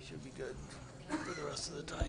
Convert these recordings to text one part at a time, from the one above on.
Should be good for the rest of the time.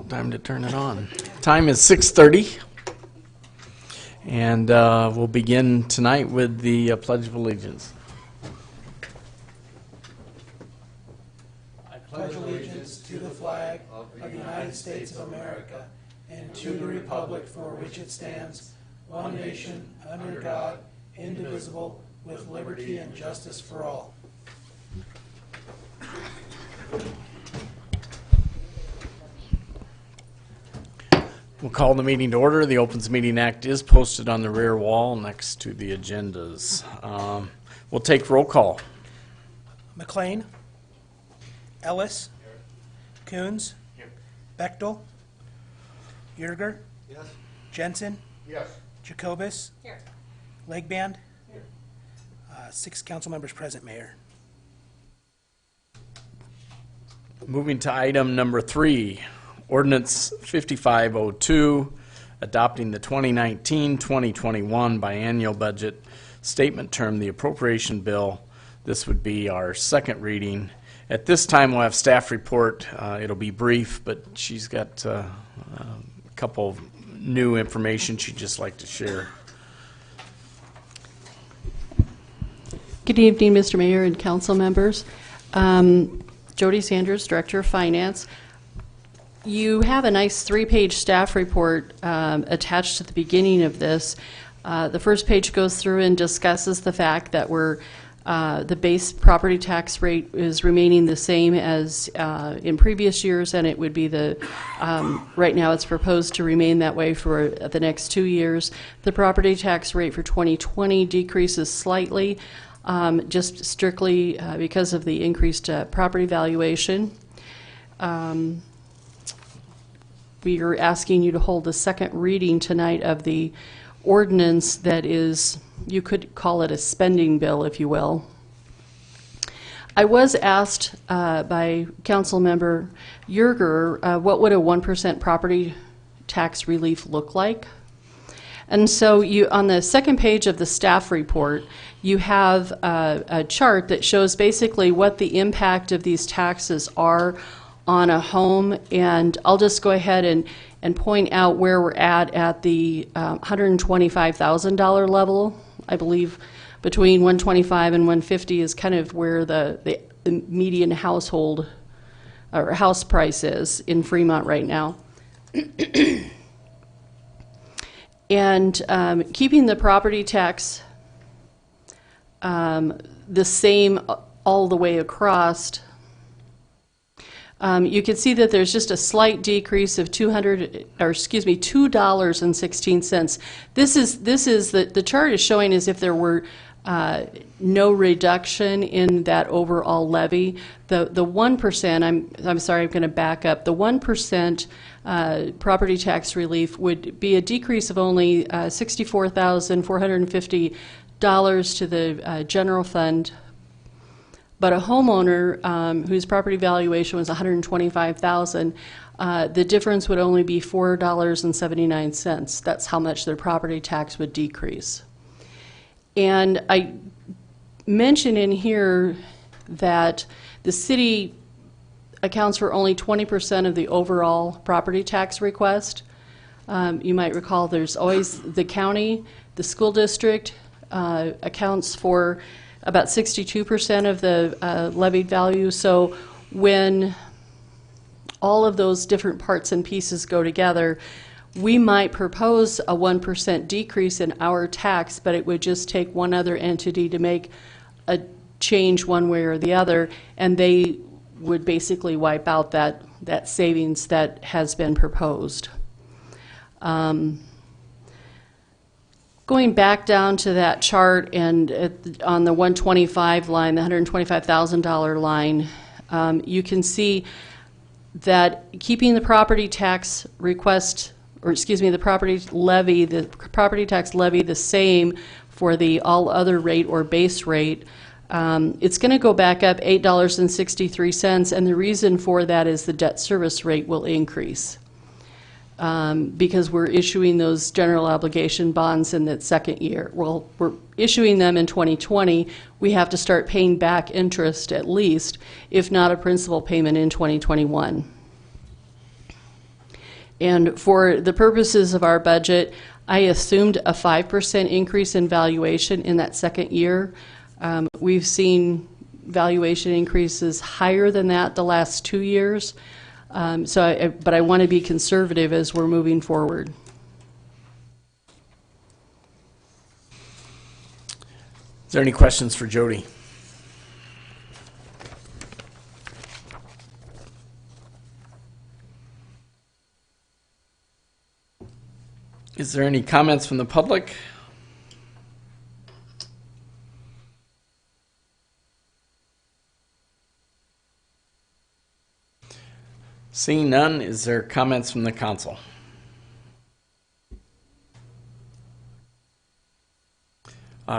Time to turn it on. Time is 6:30, and we'll begin tonight with the Pledge of Allegiance. I pledge allegiance to the flag of the United States of America and to the republic for which it stands, one nation, under God, indivisible, with liberty and justice for all. We'll call the meeting to order. The Opens Meeting Act is posted on the rear wall next to the agendas. We'll take roll call. McLean. Ellis. Coons. Bechtel. Yerger. Yes. Jensen. Yes. Jacobus. Here. Legband. 6 council members present, Mayor. Moving to item number 3, Ordinance 5502, adopting the 2019-2021 biennial budget statement term, the appropriation bill. This would be our second reading, At this time, we'll have staff report. It'll be brief, but she's got a couple of new information she'd just like to share. Good evening, Mr. Mayor and council members. Jody Sanders, Director of Finance. You have a nice 3-page staff report attached to the beginning of this. The first page goes through and discusses the fact that the base property tax rate is remaining the same as in previous years, and it would be right now it's proposed to remain that way for the next 2 years. The property tax rate for 2020 decreases slightly, just strictly because of the increased property valuation. We are asking you to hold the second reading tonight of the ordinance that is, you could call it a spending bill, if you will. I was asked by Council Member Yerger, what would a 1% property tax relief look like? And so on the second page of the staff report, you have a chart that shows basically what the impact of these taxes are on a home, and I'll just go ahead and point out where we're at the $125,000 level. I believe between 125 and 150 is kind of where the median household or house price is in Fremont right now. And keeping the property tax the same all the way across, you can see that there's just a slight decrease of $2.16. This is the chart is showing as if there were no reduction in that overall levy. The 1%, I'm sorry, I'm going to back up. The 1% property tax relief would be a decrease of only $64,450 to the general fund. But a homeowner whose property valuation was $125,000, the difference would only be $4.79. That's how much their property tax would decrease. And I mention in here that the city accounts for only 20% of the overall property tax request. You might recall there's always the county, the school district accounts for about 62% of the levied value. So when all of those different parts and pieces go together, we might propose a 1% decrease in our tax, but it would just take one other entity to make a change one way or the other, and they would basically wipe out that savings that has been proposed. Going back down to that chart and on the 125 line, the $125,000 line, you can see that keeping the property tax request, or excuse me, the property tax levy the same for the all other rate or base rate, it's going to go back up $8.63, and the reason for that is the debt service rate will increase. Because we're issuing those general obligation bonds in that second year. Well, we're issuing them in 2020. We have to start paying back interest at least, if not a principal payment in 2021. And for the purposes of our budget, I assumed a 5% increase in valuation in that second year. We've seen valuation increases higher than that the last 2 years. But I want to be conservative as we're moving forward. Is there any questions for Jody? Is there any comments from the public? Seeing none, is there comments from the council?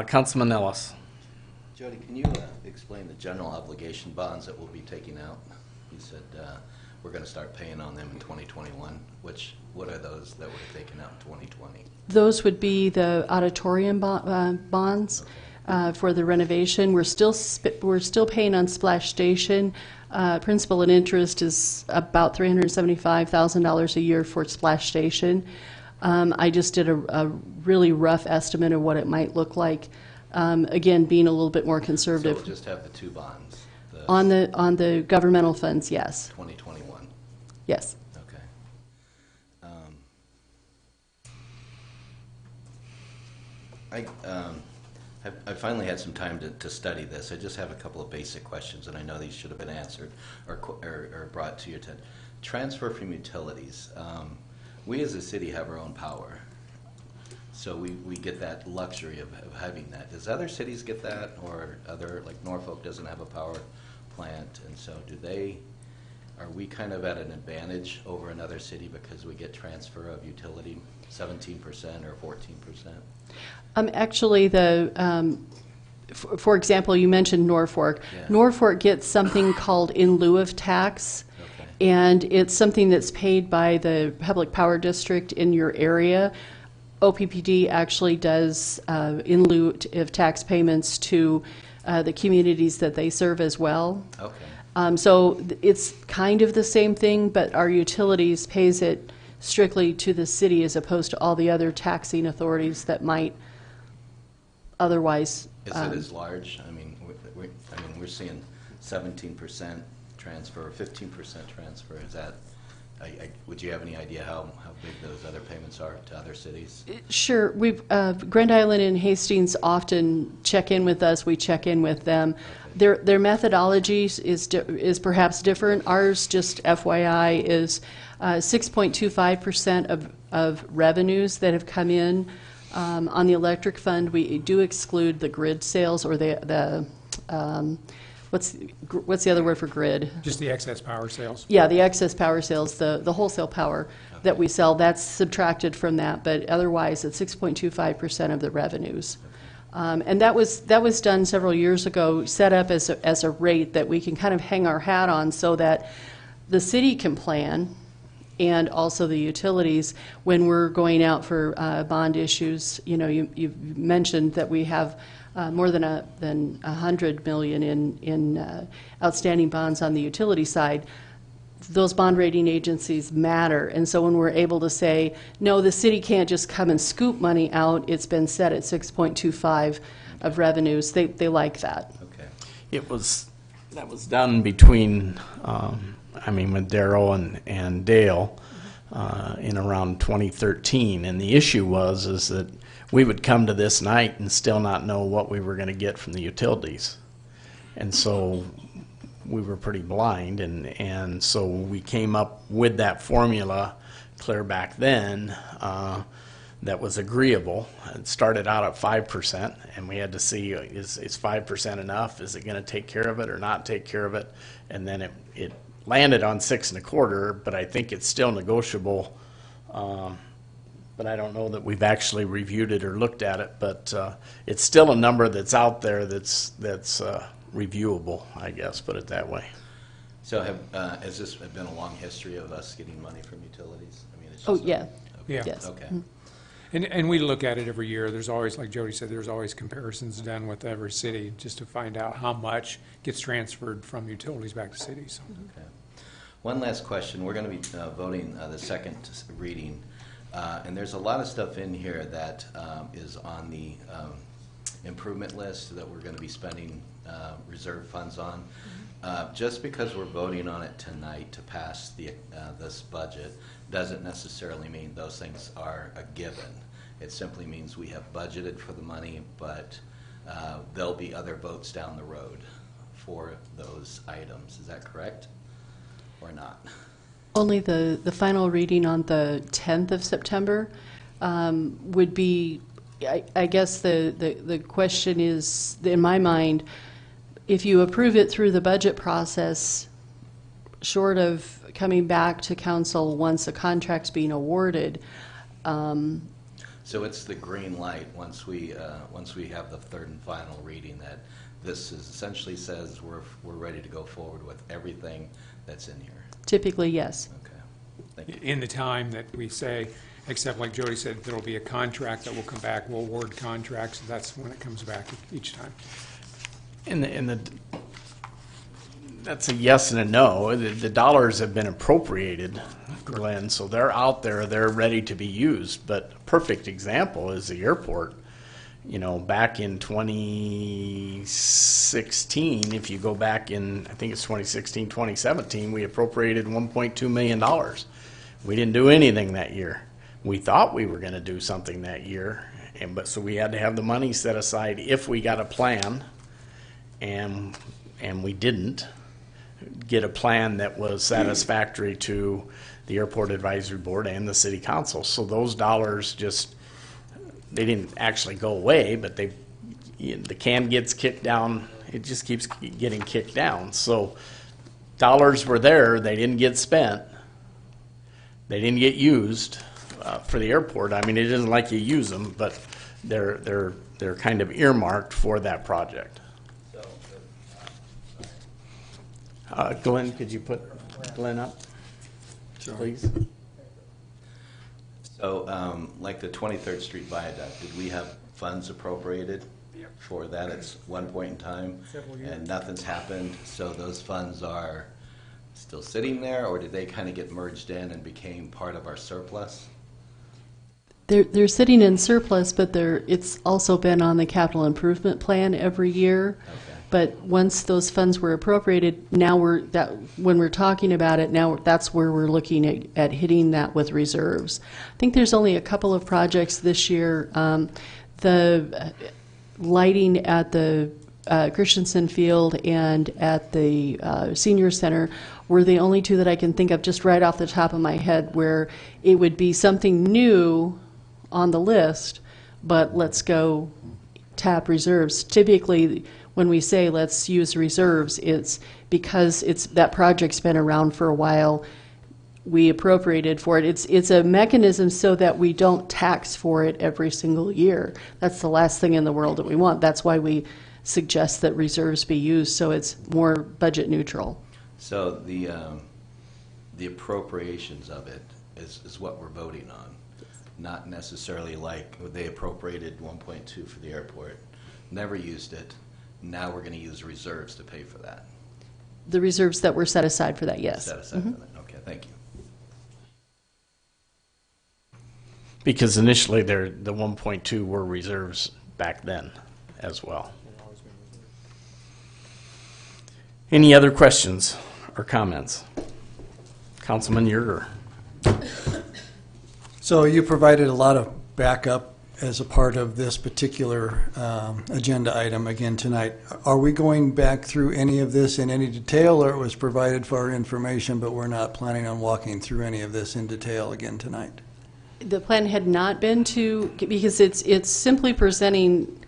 Councilman Ellis. Jody, can you explain the general obligation bonds that we'll be taking out? You said we're going to start paying on them in 2021. What are those that were taken out in 2020? Those would be the auditorium bonds. for the renovation. We're still paying on Splash Station. Principal and interest is about $375,000 a year for Splash Station. I just did a really rough estimate of what it might look like. Again, being a little bit more So conservative. we'll just have the two bonds, the On the governmental funds, yes. 2021. Yes. Okay. I finally had some time to study this. I just have a couple of basic questions, and I know these should have been answered or brought to your attention. Transfer from utilities. We as a city have our own power, so we get that luxury of having that. Does other cities get that, or like Norfolk doesn't have a power plant, and so are we kind of at an advantage over another city because we get transfer of utility 17% or 14%? Actually, for example, you mentioned Norfolk. Yeah. Norfolk gets something called in lieu of tax, Okay. and it's something that's paid by the public power district in your area. OPPD actually does in lieu of tax payments to the communities that they serve as well. Okay. So it's kind of the same thing, but our utilities pays it strictly to the city as opposed to all the other taxing authorities that might otherwise. Is it as large? I mean, we're seeing 17% transfer, 15% transfer. Is that? Would you have any idea how big those other payments are to other cities? Sure. Grand Island and Hastings often check in with us. We check in with them. Their methodology is perhaps different. Ours, just FYI, is 6.25% of revenues that have come in. On the electric fund, we do exclude the grid sales or what's the other word for grid? Just the excess power sales. Yeah, the excess power sales, the wholesale power that we sell, that's subtracted from that, but otherwise it's 6.25% of the revenues. And that was done several years ago, set up as a rate that we can kind of hang our hat on so that the city can plan, and also the utilities when we're going out for bond issues. You know, you've mentioned that we have more than $100 million in outstanding bonds on the utility side. Those bond rating agencies matter, and so when we're able to say, no, the city can't just come and scoop money out, it's been set at 6.25 of revenues, they like that. Okay. That was done between, with Darrow and Dale in around 2013, and the issue is that we would come to this night and still not know what we were going to get from the utilities, and so we were pretty blind, and so we came up with that formula clear back then that was agreeable. It started out at 5%, and we had to see, is 5% enough? Is it going to take care of it or not take care of it? And then it landed on 6.25%, but I think it's still negotiable. But I don't know that we've actually reviewed it or looked at it, but it's still a number that's out there that's reviewable, I guess, put it that way. So has this been a long history of us getting money from utilities? I mean, it's Oh, just yeah. Yeah. Yes. Okay. And we look at it every year. There's always, like Jody said, there's always comparisons done with every city just to find out how much gets transferred from utilities back to cities. Okay. One last question. We're going to be voting the second reading, and there's a lot of stuff in here that is on the improvement list that we're going to be spending reserve funds on. Just because we're voting on it tonight to pass this budget doesn't necessarily mean those things are a given. It simply means we have budgeted for the money, but there'll be other votes down the road for those items. Is that correct or not? Only the final reading on the 10th of September would be, I guess the question is, in my mind, if you approve it through the budget process, short of coming back to council once a contract's being awarded. So it's the green light once we have the third and final reading that this essentially says we're ready to go forward with everything that's in here. Typically, yes. Okay. Thank you. in the time that we say, except like Jody said, there'll be a contract that will come back, we'll award contracts, and that's when it comes back each time. That's a yes and a no. The dollars have been appropriated, Glenn, so they're out there, they're ready to be used. But a perfect example is the airport. You know, back in 2016, if you go back in, I think it's 2016, 2017, we appropriated $1.2 million. We didn't do anything that year. We thought we were going to do something that year, so we had to have the money set aside if we got a plan, and we didn't get a plan that was satisfactory to the Airport Advisory Board and the City Council. So those dollars just, they didn't actually go away, but the can gets kicked down. It just keeps getting kicked down. So dollars were there. They didn't get spent. They didn't get used for the airport. I mean, it isn't like you use them, but they're kind of earmarked for that project. Glenn, could you put Glenn up, please? So, like the 23rd Street Viaduct, did we have funds appropriated for that at one point in time? And nothing's happened, so those funds are still sitting there, or did they kind of get merged in and became part of our surplus? They're sitting in surplus, but it's also been on the capital improvement plan every year. Okay. But once those funds were appropriated, now when we're talking about it, now that's where we're looking at hitting that with reserves. I think there's only a couple of projects this year. The lighting at the Christensen Field and at the Senior Center were the only two that I can think of just right off the top of my head where it would be something new on the list, but let's go tap reserves. Typically, when we say let's use reserves, it's because that project's been around for a while. We appropriated for it. It's a mechanism so that we don't tax for it every single year. That's the last thing in the world that we want. That's why we suggest that reserves be used so it's more budget neutral. So the appropriations of it is what we're voting on, not necessarily like they appropriated 1.2 for the airport, never used it. Now we're going to use reserves to pay for that. The reserves that were set aside for that, yes. Set aside for that. Okay, thank you. Because initially the 1.2 were reserves back then as well. Any other questions or comments? Councilman Yerger. So you provided a lot of backup as a part of this particular agenda item again tonight. Are we going back through any of this in any detail, or it was provided for our information, but we're not planning on walking through any of this in detail again tonight? The plan had not been because it's simply presenting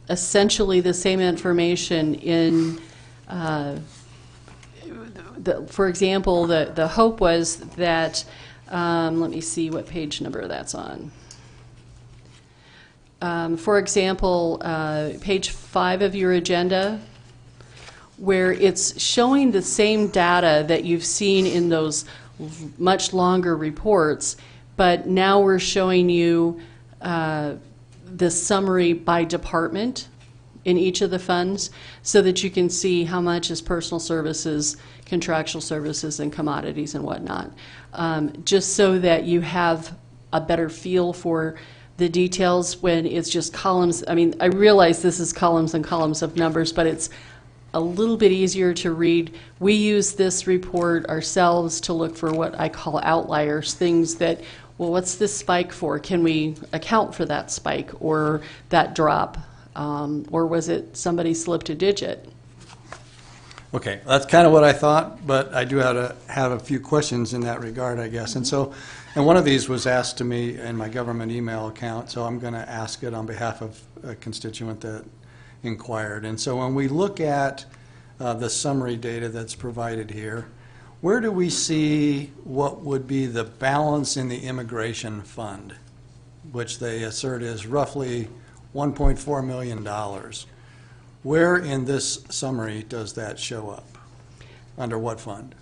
essentially the same information in, for example, the hope was that, let me see what page number that's on. For example, page 5 of your agenda, where it's showing the same data that you've seen in those much longer reports, but now we're showing you the summary by department in each of the funds so that you can see how much is personal services, contractual services, and commodities and whatnot. Just so that you have a better feel for the details when it's just columns. I mean, I realize this is columns and columns of numbers, but it's a little bit easier to read. We use this report ourselves to look for what I call outliers, things that, well, what's this spike for? Can we account for that spike or that drop? Or was it somebody slipped a digit? Okay, that's kind of what I thought, but I do have a few questions in that regard, I guess. And one of these was asked to me in my government email account, so I'm going to ask it on behalf of a constituent that inquired. And so when we look at the summary data that's provided here, where do we see what would be the balance in the immigration fund, which they assert is roughly $1.4 million? Where in this summary does that show up? Under what fund?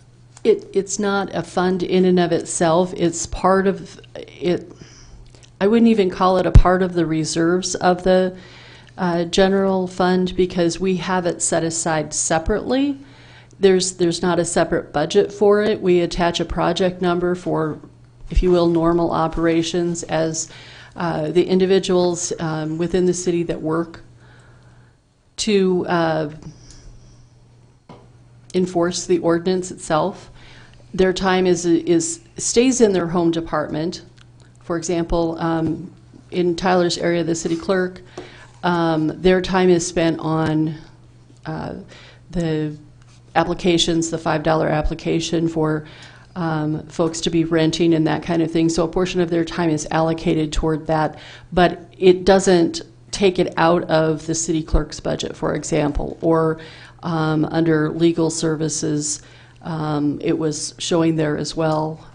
It's not a fund in and of itself. It's part of it. I wouldn't even call it a part of the reserves of the general fund because we have it set aside separately. There's not a separate budget for it. We attach a project number for, if you will, normal operations as the individuals within the city that work to enforce the ordinance itself. Their time stays in their home department. For example, in Tyler's area, the city clerk, their time is spent on the applications, the $5 application for folks to be renting and that kind of thing. So a portion of their time is allocated toward that, but it doesn't take it out of the city clerk's budget, for example, or under legal services, it was showing there as well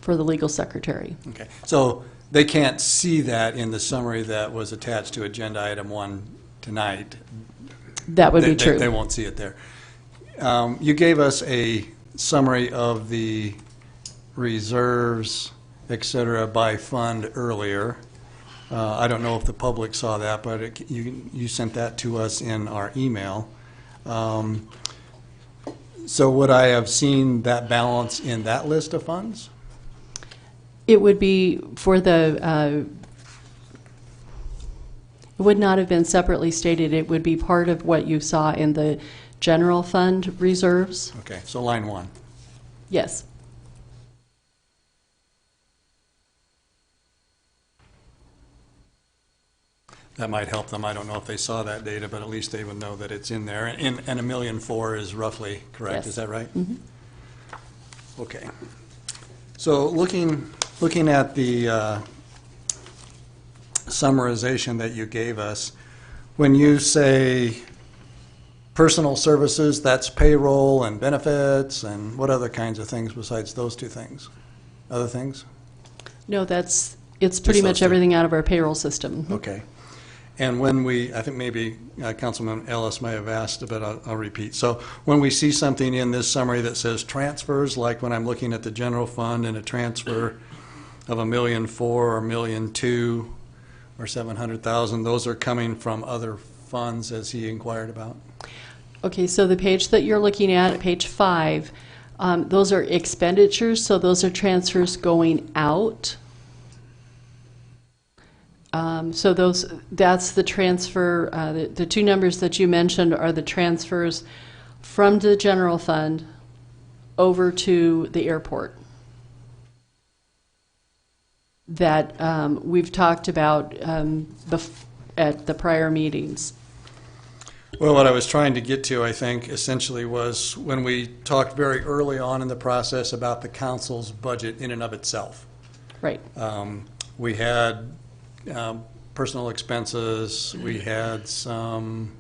for the legal secretary. Okay, so they can't see that in the summary that was attached to agenda item 1 tonight. That would be true. They won't see it there. You gave us a summary of the reserves, et cetera, by fund earlier. I don't know if the public saw that, but you sent that to us in our email. So would I have seen that balance in that list of funds? It would be for the, it would not have been separately stated. It would be part of what you saw in the general fund reserves. Okay, so line 1. Yes. That might help them. I don't know if they saw that data, but at least they would know that it's in there. And $1.4 million is roughly correct, Yes. is that right? Mhm. Okay. So looking at the summarization that you gave us, when you say personal services, that's payroll and benefits, and what other kinds of things besides those two things? Other things? No, it's pretty those much two. everything out of our payroll system. Okay. And when I think maybe Councilman Ellis may have asked, but I'll repeat. So when we see something in this summary that says transfers, like when I'm looking at the general fund and a transfer of $1.4 million or $1.2 million or $700,000, those are coming from other funds as he inquired about? Okay, so the page that you're looking at, page 5, those are expenditures, so those are transfers going out. So that's the transfer, the two numbers that you mentioned are the transfers from the general fund over to the airport that we've talked about at the prior meetings. Well, what I was trying to get to, I think, essentially was when we talked very early on in the process about the council's budget in and of itself. Right. We had personal expenses, we had some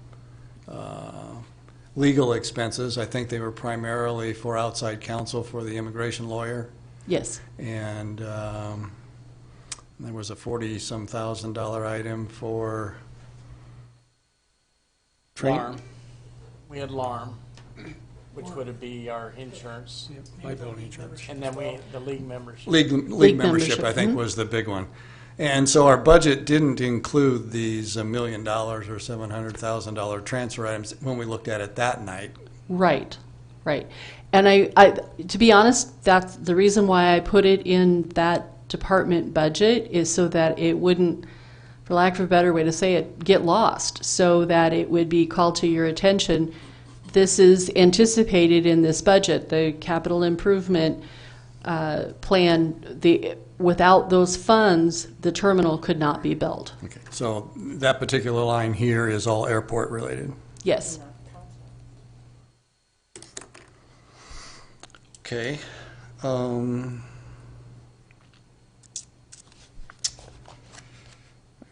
legal expenses. I think they were primarily for outside counsel for the immigration lawyer. Yes. And there was a $40-some thousand item for LARM. We had LARM, which would be our insurance, Liability insurance. and then the league membership. League League membership, membership, I think, mhm. was the big one. And so our budget didn't include these $1 million or $700,000 transfer items when we looked at it that night. Right, right. And I, to be honest, that's the reason why I put it in that department budget is so that it wouldn't, for lack of a better way to say it, get lost, so that it would be called to your attention. This is anticipated in this budget, the capital improvement plan. Without those funds, the terminal could not be built. Okay. So that particular line here is all airport related. Yes. Okay.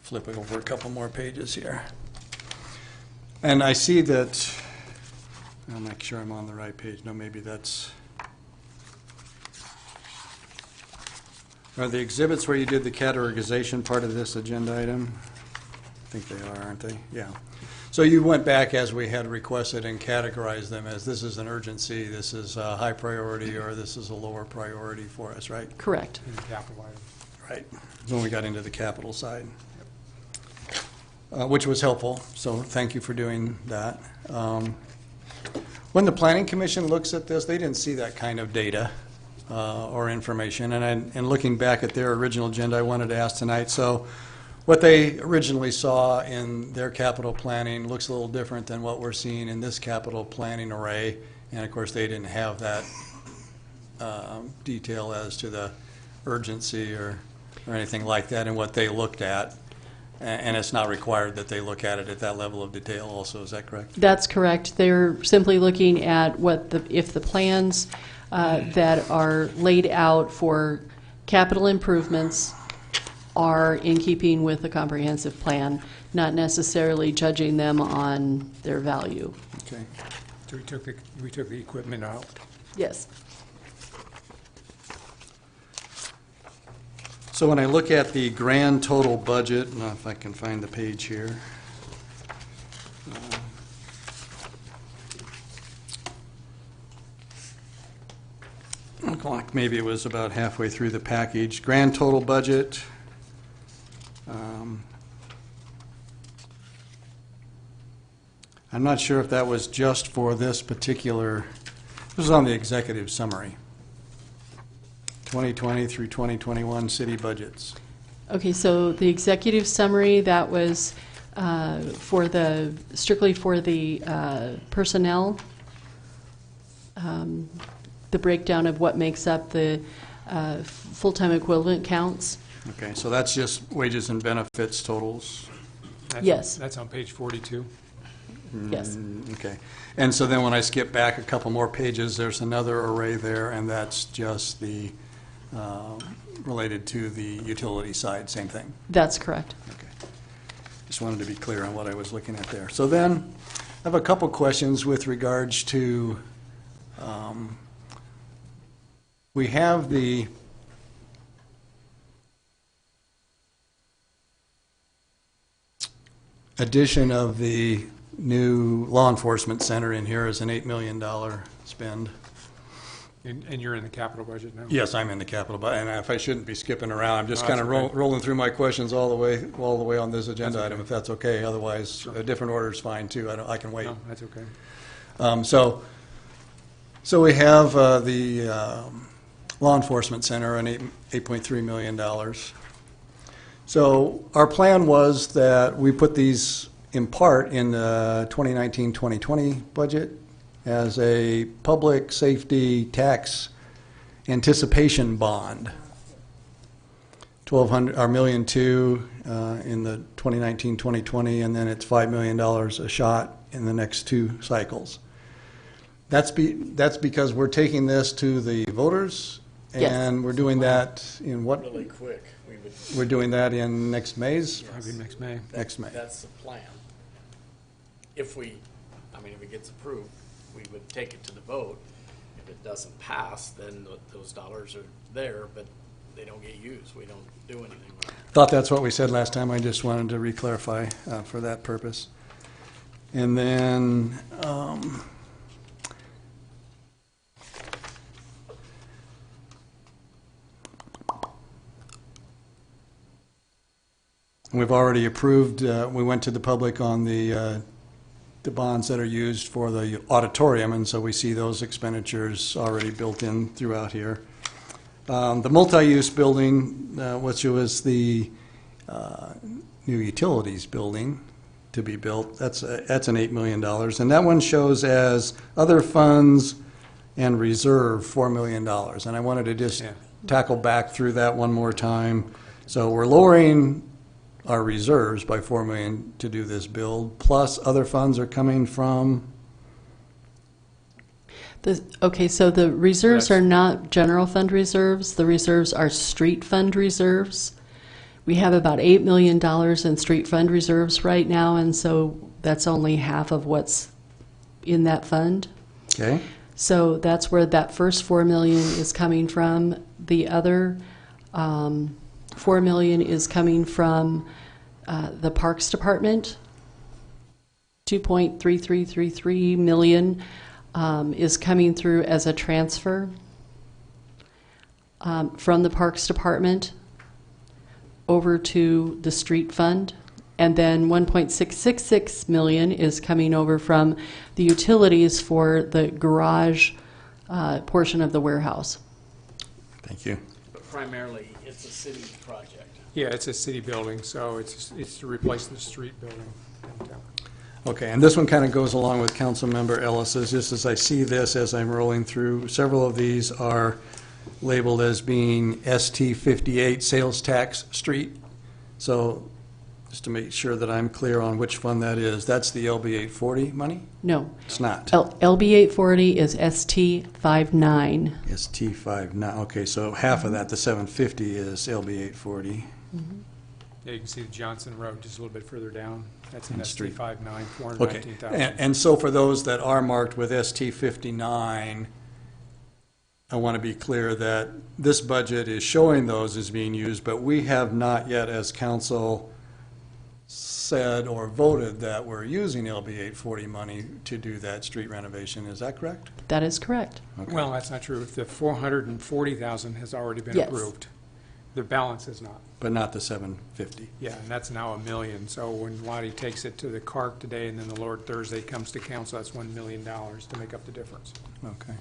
Flip it over a couple more pages here. And I see that, I'll make sure I'm on the right page. No, maybe that's, are the exhibits where you did the categorization part of this agenda item? I think they are, aren't they? Yeah. So you went back as we had requested and categorized them as this is an urgency, this is a high priority, or this is a lower priority for us, right? Correct. In the capital items. Right. When we got into the capital side, which was helpful, so thank you for doing that. When the Planning Commission looks at this, they didn't see that kind of data or information, and looking back at their original agenda, I wanted to ask tonight, so what they originally saw in their capital planning looks a little different than what we're seeing in this capital planning array, and of course, they didn't have that detail as to the urgency or anything like that in what they looked at, and it's not required that they look at it at that level of detail also, is that correct? That's correct. They're simply looking at if the plans that are laid out for capital improvements are in keeping with the comprehensive plan, not necessarily judging them on their value. Okay. So we took the equipment out. Yes. So when I look at the grand total budget, and if I can find the page here. Looked like maybe it was about halfway through the package. Grand total budget. I'm not sure if that was just for this particular, this was on the executive summary. 2020 through 2021 city budgets. Okay, so the executive summary, that was strictly for the personnel, the breakdown of what makes up the full-time equivalent counts. Okay, so that's just wages and benefits totals. Yes. That's on page 42. Yes. Okay. And so then when I skip back a couple more pages, there's another array there, and that's just the related to the utility side, same thing. That's correct. Okay. Just wanted to be clear on what I was looking at there. So then, I have a couple questions with regards to, we have the addition of the new law enforcement center in here as an $8 million spend. And you're in the capital budget now? Yes, I'm in the capital, but and if I shouldn't be skipping around, I'm just No, kind of that's okay. rolling through my questions all the way on this agenda That's item, okay. if that's okay. Otherwise, a different order is fine too. I can wait. No, that's okay. So we have the law enforcement center, an $8.3 million. So our plan was that we put these in part in the 2019-2020 budget as a public safety tax anticipation bond. $1.2 million in the 2019-2020, and then it's $5 million a shot in the next two cycles. That's because we're taking this to the voters, Yes. and we're doing that in what? Really quick. We're doing that in next May's? Probably next May. Next May. That's the plan. If it gets approved, we would take it to the vote. If it doesn't pass, then those dollars are there, but they don't get used. We don't do anything with them. Thought that's what we said last time. I just wanted to re-clarify for that purpose. And then, we've already approved, we went to the public on the bonds that are used for the auditorium, and so we see those expenditures already built in throughout here. The multi-use building, which was the new utilities building to be built, that's an $8 million. And that one shows as other funds and reserve $4 million. And I wanted to just Yeah. tackle back through that one more time. So we're lowering our reserves by $4 million to do this build, plus other funds are coming from, Okay, so the reserves That's- are not general fund reserves. The reserves are street fund reserves. We have about $8 million in street fund reserves right now, and so that's only half of what's in that fund. okay? So that's where that first $4 million is coming from. The other $4 million is coming from the Parks Department 2.3333 million is coming through as a transfer from the Parks Department over to the street fund. And then 1.666 million is coming over from the utilities for the garage portion of the warehouse. Thank you. But primarily, it's a city project. Yeah, it's a city building, so it's to replace the street building downtown. Okay, and this one kind of goes along with Councilmember Ellis's. Just as I see this, as I'm rolling through, several of these are labeled as being ST58 sales tax street. So just to make sure that I'm clear on which fund that is, that's the LB 840 money? No. It's not. LB 840 is ST59. ST59, okay, so half of that, the 750, is LB 840. Yeah, you can see the Johnson Road just a little bit further down. That's an And street. ST59, Okay, 419,000. and so for those that are marked with ST59, I want to be clear that this budget is showing those as being used, but we have not yet, as council, said or voted that we're using LB 840 money to do that street renovation. Is that correct? That is correct. Okay. Well, that's not true. The 440,000 has already been Yes. approved. The balance is not. But not the 750. Yeah, and that's now $1 million. So when Lottie takes it to the CARC today and then the Lord Thursday comes to council, that's $1 million to make up the difference. Okay.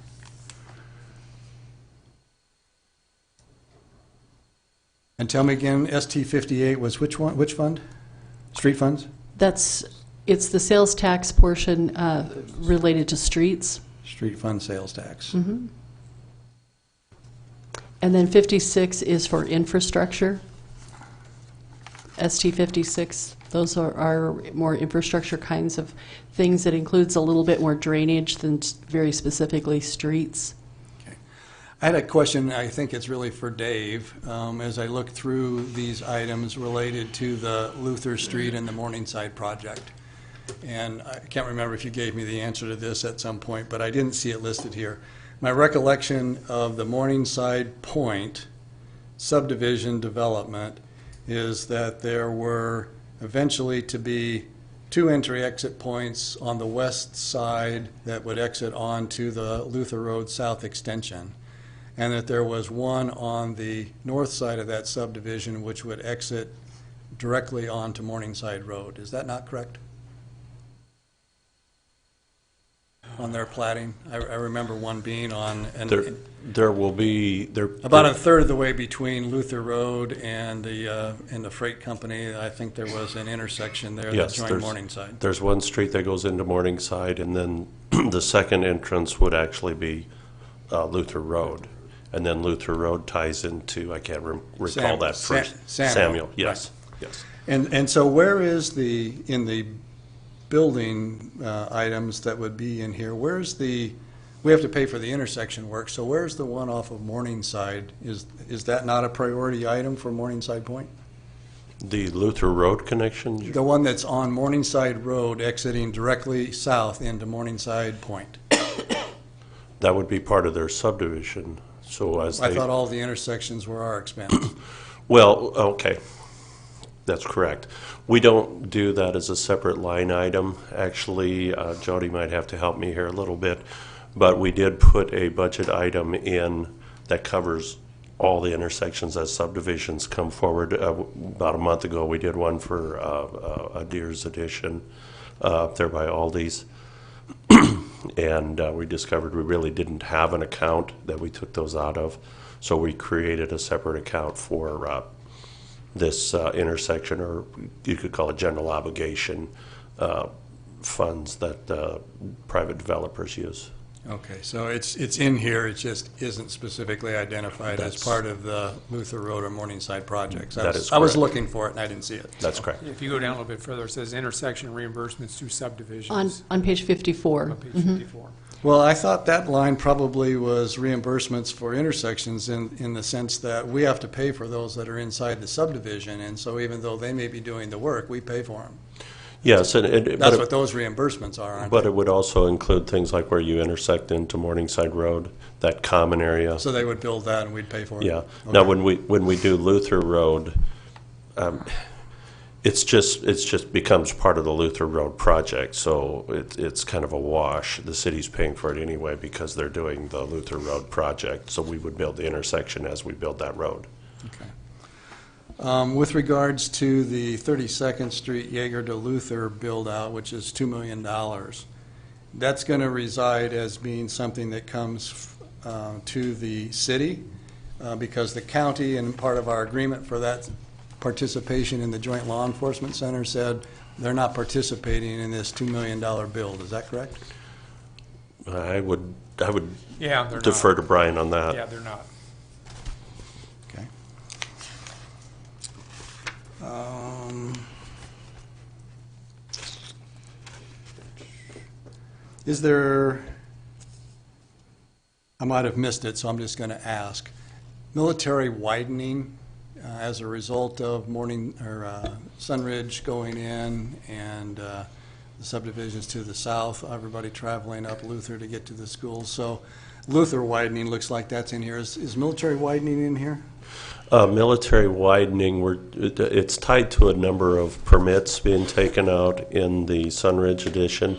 And tell me again, ST58 was which one, which fund? Street funds? It's the sales tax portion related to streets. Street fund sales tax. And then 56 is for infrastructure. ST 56, those are more infrastructure kinds of things. That includes a little bit more drainage than very specifically streets. I had a question, I think it's really for Dave, as I look through these items related to the Luther Street and the Morningside project. And I can't remember if you gave me the answer to this at some point, but I didn't see it listed here. My recollection of the Morningside Point subdivision development is that there were eventually to be 2 entry-exit points on the west side that would exit onto the Luther Road South extension, and that there was one on the north side of that subdivision which would exit directly onto Morningside Road. Is that not correct? On their plating? I remember one being on, There will be, about a third of the way between Luther Road and the freight company. I think there was an intersection there that yes, joined Morningside. there's one street that goes into Morningside, and then the second entrance would actually be Luther Road. And then Luther Road ties into, I can't recall that first. Samuel, yes, yes. And so where is in the building items that would be in here, we have to pay for the intersection work, so where's the one off of Morningside? Is that not a priority item for Morningside Point? The Luther Road connection, The one that's on Morningside Road exiting directly south into Morningside Point. that would be part of their subdivision, so as I they... thought all the intersections were our expense. Well, okay, that's correct. We don't do that as a separate line item. Actually, Jody might have to help me here a little bit, but we did put a budget item in that covers all the intersections as subdivisions come forward. About a month ago, we did one for a Deer's Edition up there by Aldi's. And we discovered we really didn't have an account that we took those out of. So we created a separate account for this intersection, or you could call it general obligation funds that private developers use. Okay, so it's in here, it just isn't specifically identified as That's- part of the Luther Road or Morningside projects. That is I was correct. looking for it and I didn't see it. That's correct. If you go down a little bit further, it says intersection reimbursements to subdivisions. On page 54. On page 54. Well, I thought that line probably was reimbursements for intersections in the sense that we have to pay for those that are inside the subdivision, and so even though they may be doing the work, we pay for them. Yes, and That's what those reimbursements are, aren't but they? it would also include things like where you intersect into Morningside Road, that common area. So they would build that and we'd pay for it? Yeah. Okay. Now, when we do Luther Road, It's just becomes part of the Luther Road project, so it's kind of a wash. The city's paying for it anyway because they're doing the Luther Road project, so we would build the intersection as we build that road. Okay. With regards to the 32nd Street Jaeger to Luther build-out, which is $2 million, that's going to reside as being something that comes to the city because the county, and part of our agreement for that participation in the Joint Law Enforcement Center, said they're not participating in this $2 million build. Is that correct? I would Yeah, they're defer not. to Brian on that. Yeah, they're not. Okay. Is there, I might have missed it, so I'm just going to ask, military widening as a result of Sunridge going in and the subdivisions to the south, everybody traveling up Luther to get to the schools. So Luther widening looks like that's in here. Is military widening in here? Military widening, it's tied to a number of permits being taken out in the Sunridge edition.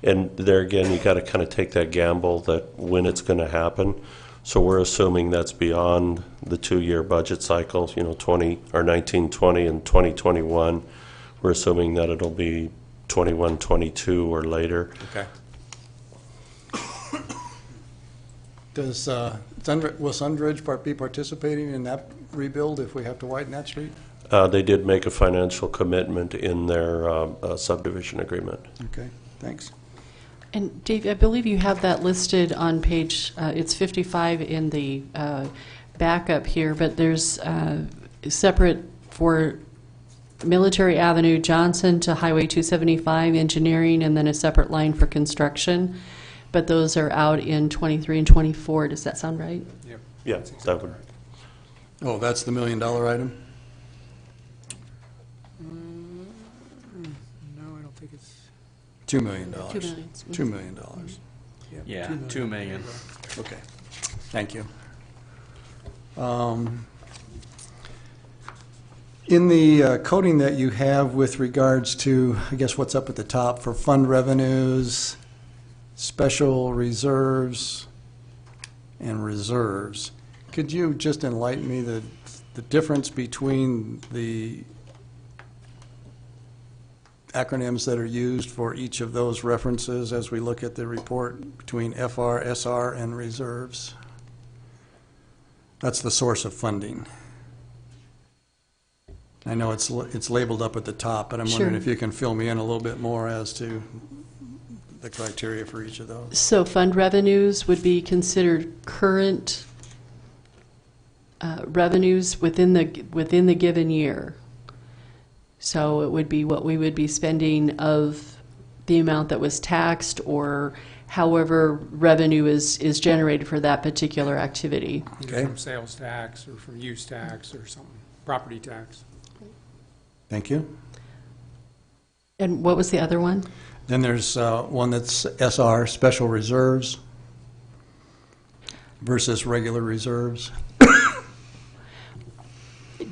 And there again, you got to kind of take that gamble that when it's going to happen. So we're assuming that's beyond the 2-year budget cycle, 1920 and 2021. We're assuming that it'll be 21, 22 or later. Okay. Will Sunridge be participating in that rebuild if we have to widen that street? They did make a financial commitment in their subdivision agreement. Okay, thanks. And Dave, I believe you have that listed on page, it's 55 in the backup here, but there's separate for Military Avenue, Johnson to Highway 275, engineering, and then a separate line for construction. But those are out in 23 and 24. Does that sound right? Yep. Yeah, That's that exactly would. right. Oh, that's the $1 million item? No, I don't think it's. $2 million. $2 million. $2 million. Yeah, 2 million. Okay, thank you. In the coding that you have with regards to, I guess what's up at the top for fund revenues, special reserves, and reserves, could you just enlighten me the difference between the acronyms that are used for each of those references as we look at the report between FR, SR, and reserves? That's the source of funding. I know it's labeled up at the top, but I'm wondering Sure. if you can fill me in a little bit more as to the criteria for each of those. So fund revenues would be considered current revenues within the given year. So it would be what we would be spending of the amount that was taxed or however revenue is generated for that particular activity. Either Okay. from sales tax or from use tax or something, property tax. Thank you. And what was the other one? Then there's one that's SR, special reserves versus regular reserves.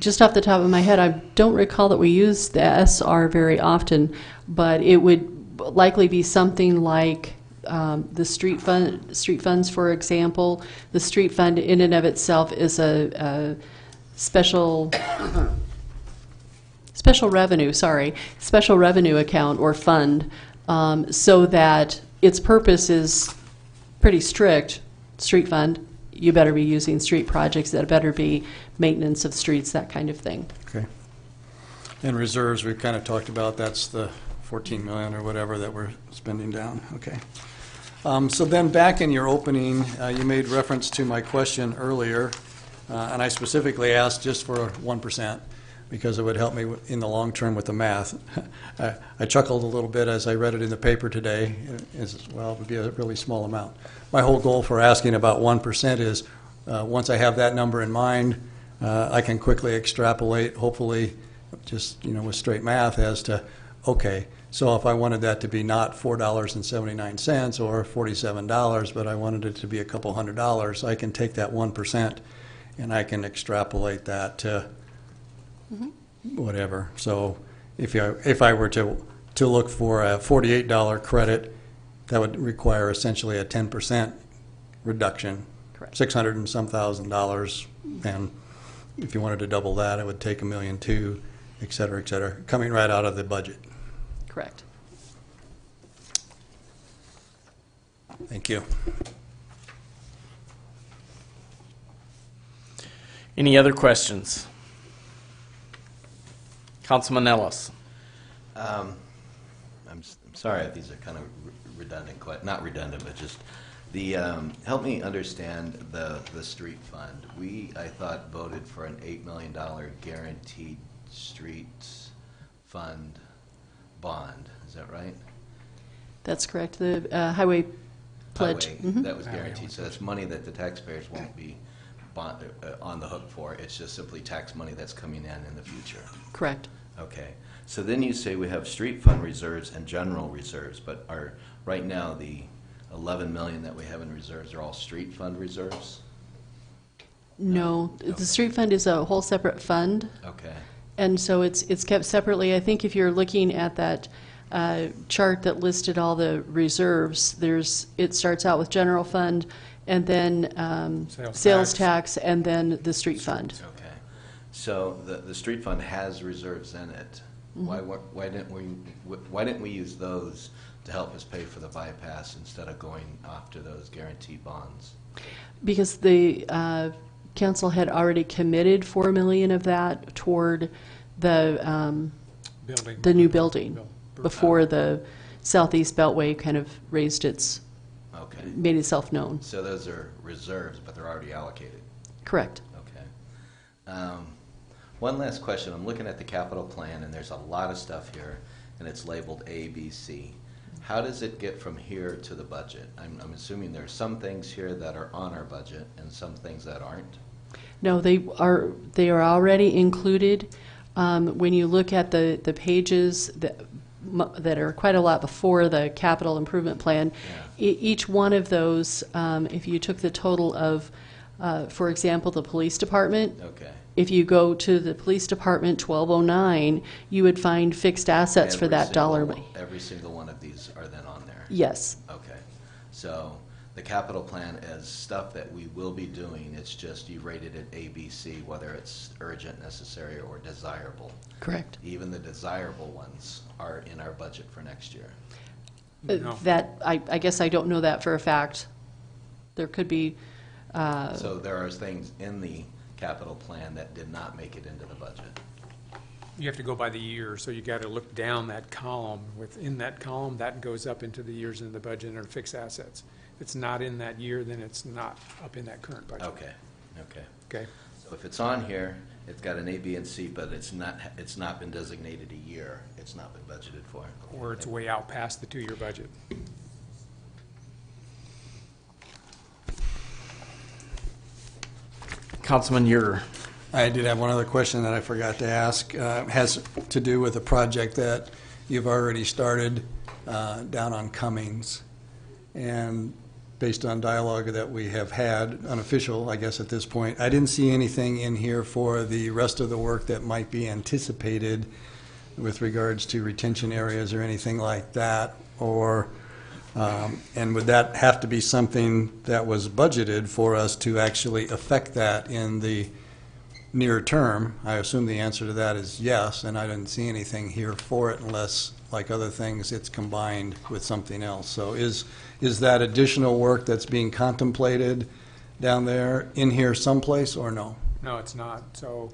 Just off the top of my head, I don't recall that we use the SR very often, but it would likely be something like the street funds, for example. The street fund in and of itself is a special revenue account or fund, so that its purpose is pretty strict. Street fund, you better be using street projects, that better be maintenance of streets, that kind of thing. Okay. And reserves, we've kind of talked about, that's the 14 million or whatever that we're spending down. Okay. So then back in your opening, you made reference to my question earlier, and I specifically asked just for 1%. Because it would help me in the long term with the math. I chuckled a little bit as I read it in the paper today. Well, it would be a really small amount. My whole goal for asking about 1% is once I have that number in mind, I can quickly extrapolate, hopefully just with straight math as to, okay, so if I wanted that to be not $4.79 or $47, but I wanted it to be a couple $100, I can take that 1% and I can extrapolate that to whatever. So if I were to look for a $48 credit, that would require essentially a 10% reduction. Correct. 600 and some $1,000, and if you wanted to double that, it would take $1.2 million, et cetera, coming right out of the budget. Correct. Thank you. Any other questions? Councilman Ellis. I'm sorry if these are kind of redundant, not redundant, but just the, help me understand the street fund. I thought, voted for an $8 million guaranteed streets fund bond. Is that right? That's correct. The highway pledge. Highway, Mhm. that was guaranteed. So that's money that the taxpayers won't be on the hook for. It's just simply tax money that's coming in the future. Correct. Okay. So then you say we have street fund reserves and general reserves, but right now the 11 million that we have in reserves are all street fund reserves? No, Okay. the street fund is a whole separate fund, Okay. and so it's kept separately. I think if you're looking at that chart that listed all the reserves, it starts out with general fund, and then sales tax, and then the street fund. Okay. So the street fund has reserves in it. Why didn't we use those to help us pay for the bypass instead of going after those guaranteed bonds? Because the council had already committed $4 million of that toward the Building. new building before the Southeast Beltway kind of Okay. made itself known. So those are reserves, but they're already allocated. Correct. Okay. One last question. I'm looking at the capital plan, and there's a lot of stuff here, and it's labeled A, B, C. How does it get from here to the budget? I'm assuming there are some things here that are on our budget and some things that aren't. No, they are already included. When you look at the pages that are quite a lot before the capital improvement plan, each one of those, if you took the total of, for example, the police department, Okay. if you go to the police department 1209, you would find fixed assets for that dollar. Every single one of these are then on there? Yes, Okay. So the capital plan is stuff that we will be doing. It's just you rated it A, B, C, whether it's urgent, necessary, or desirable. correct. Even the desirable ones are in our budget for next year. No. That, I guess I don't know that for a fact. There could be, So there are things in the capital plan that did not make it into the budget. You have to go by the year, so you got to look down that column. Within that column, that goes up into the years in the budget and are fixed assets. If it's not in that year, then it's not up in that current budget. Okay, okay. Okay? So if it's on here, it's got an A, B, and C, but it's not been designated a year. It's not been budgeted for. Or it's way out past the two-year budget. Councilman, I did have one other question that I forgot to ask. Has to do with a project that you've already started down on Cummings. And based on dialogue that we have had, unofficial, I guess, at this point, I didn't see anything in here for the rest of the work that might be anticipated with regards to retention areas or anything like that, or, and would that have to be something that was budgeted for us to actually affect that in the near term? I assume the answer to that is yes, and I didn't see anything here for it unless, like other things, it's combined with something else. So is that additional work that's being contemplated down there in here someplace, or no? No, it's not. So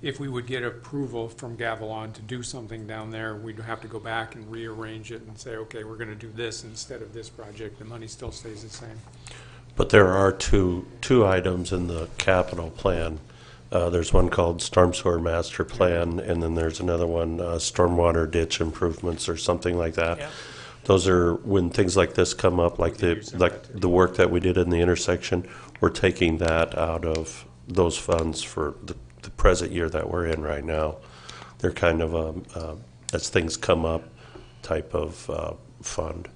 if we would get approval from Gavilon to do something down there, we'd have to go back and rearrange it and say, okay, we're going to do this instead of this project. The money still stays the same. But there are two items in the capital plan. There's one called Storm Sewer Master Plan, and then there's another one, Stormwater Ditch Improvements or something like that. Yeah. Those are, when things like this come up, like the work that we did in the intersection, we're taking that out of those funds for the present year that we're in right now. They're kind of as things come up type of fund.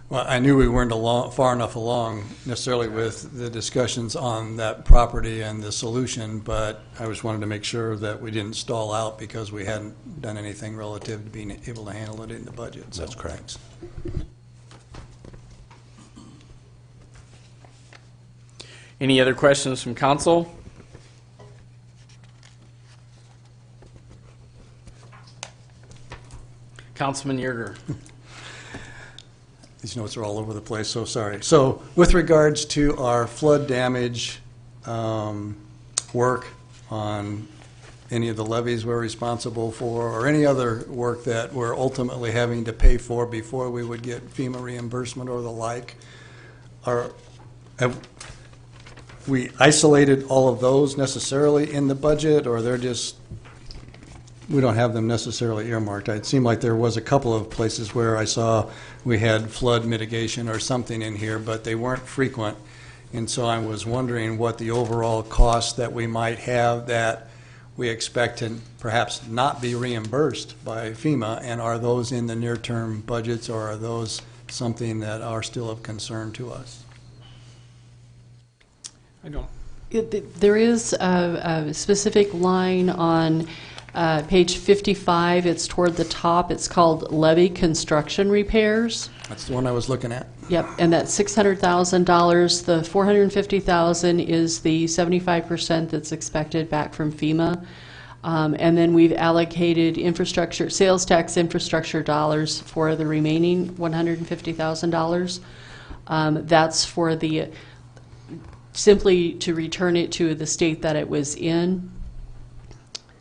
Well, I knew we weren't far enough along necessarily with the discussions on that property and the solution, but I just wanted to make sure that we didn't stall out because we hadn't done anything relative to being able to handle it in the budget. So, That's correct. thanks. Any other questions from council? Councilman Yerger. These notes are all over the place, so sorry. So with regards to our flood damage work on any of the levies we're responsible for, or any other work that we're ultimately having to pay for before we would get FEMA reimbursement or the like, have we isolated all of those necessarily in the budget, or they're just, we don't have them necessarily earmarked? It seemed like there was a couple of places where I saw we had flood mitigation or something in here, but they weren't frequent. And so I was wondering what the overall cost that we might have that we expect to perhaps not be reimbursed by FEMA, and are those in the near-term budgets, or are those something that are still of concern to us? I don't, There is a specific line on page 55. It's toward the top. It's called levee construction repairs. That's the one I was looking at. Yep, and that's $600,000. The $450,000 is the 75% that's expected back from FEMA. And then we've allocated infrastructure, sales tax infrastructure dollars for the remaining $150,000. That's for the, simply to return it to the state that it was in.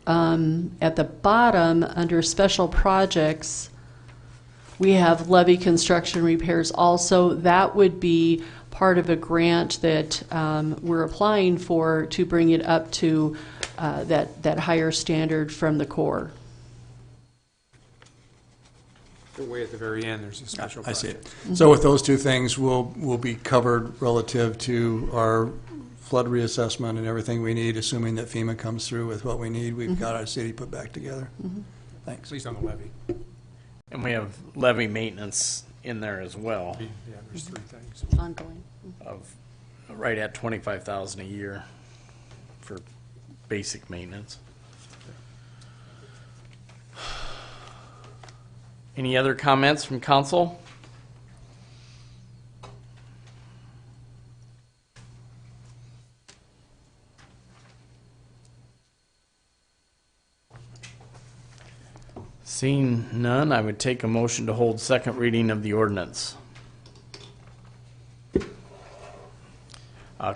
At the bottom, under special projects, we have levee construction repairs also. That would be part of a grant that we're applying for to bring it up to that higher standard from the Corps. way at the very end, there's a special I see project. it. So with those two things, we'll be covered relative to our flood reassessment and everything we need, assuming that FEMA comes through with what we need. We've got our city put back together. Thanks. At least on the levy. And we have levy maintenance in there as well, Yeah, there's three things. Ongoing. of right at 25,000 a year for basic maintenance. Any other comments from council? Seeing none, I would take a motion to hold second reading of the ordinance.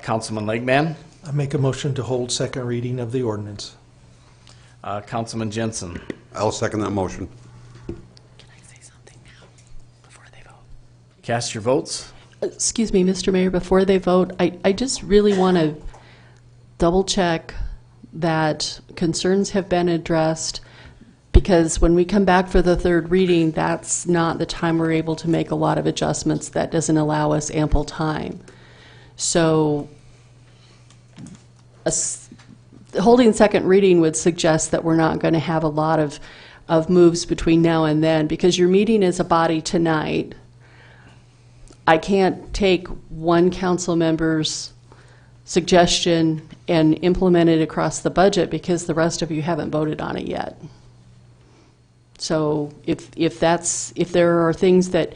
Councilman Legman, I make a motion to hold second reading of the ordinance. Councilman Jensen. I'll second that motion. Can I say something now before they vote? Cast your votes. Excuse me, Mr. Mayor, before they vote, I just really want to double check that concerns have been addressed, because when we come back for the third reading, that's not the time we're able to make a lot of adjustments. That doesn't allow us ample time. So holding second reading would suggest that we're not going to have a lot of moves between now and then, because your meeting is a body tonight. I can't take one council member's suggestion and implement it across the budget because the rest of you haven't voted on it yet. So if there are things that,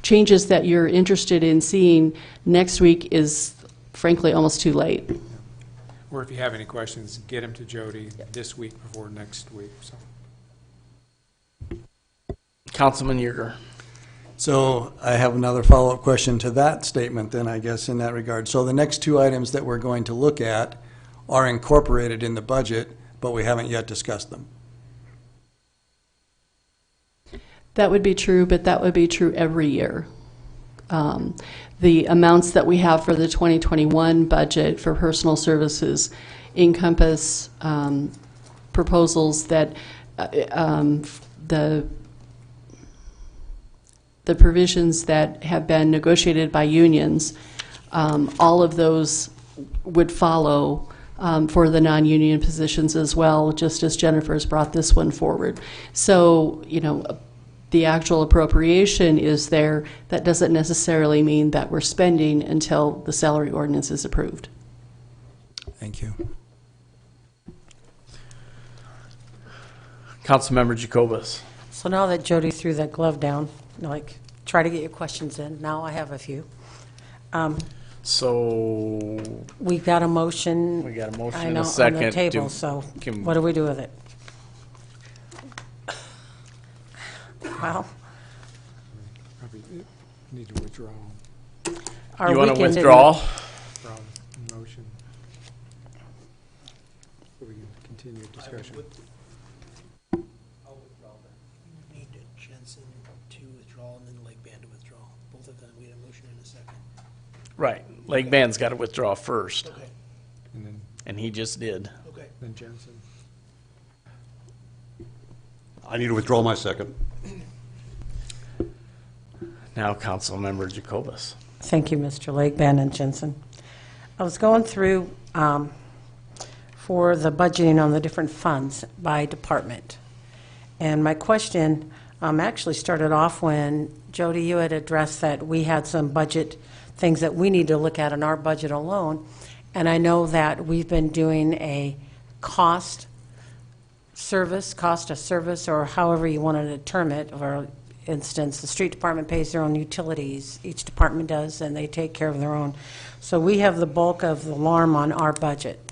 changes that you're interested in seeing, next week is frankly almost too late. Or if you have any questions, get them to Jody this week before next week, so. Councilman Yerger. So I have another follow-up question to that statement then, I guess, in that regard. So the next two items that we're going to look at are incorporated in the budget, but we haven't yet discussed them. That would be true, but that would be true every year. The amounts that we have for the 2021 budget for personal services encompass proposals that the provisions that have been negotiated by unions, all of those would follow for the non-union positions as well, just as Jennifer's brought this one forward. So, you know, the actual appropriation is there, that doesn't necessarily mean that we're spending until the salary ordinance is approved. Thank you. Councilmember Jacobus. So now that Jody threw that glove down, like, try to get your questions in, now I have a few. So We've got a motion. we got a motion I and know, a second. on the table, so can- what do we do with it? Well, Probably need to withdraw our You want to weekend didn't- withdraw? from motion. So we can continue discussion. Need Jensen to withdraw and then Lake Band to withdraw. Both of them, we had a motion in a second. Right. Lake Band's got to withdraw first, Okay, And and he just did. okay. then Jensen. I need to withdraw my second. Now, Councilmember Jacobus. Thank you, Mr. Lakeban and Jensen. I was going through for the budgeting on the different funds by department. And my question actually started off when, Jody, you had addressed that we had some budget things that we need to look at in our budget alone. And I know that we've been doing a cost of service, or however you want to term it. For instance, the street department pays their own utilities, each department does, and they take care of their own. So we have the bulk of the alarm on our budget.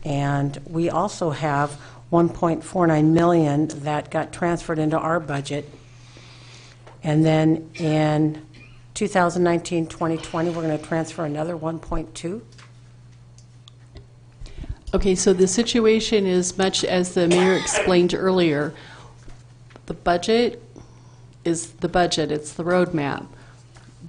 And we also have 1.49 million that got transferred into our budget. And then in 2019-2020, we're going to transfer another 1.2. Okay, so the situation is much as the mayor explained earlier. The budget is the budget, it's the roadmap.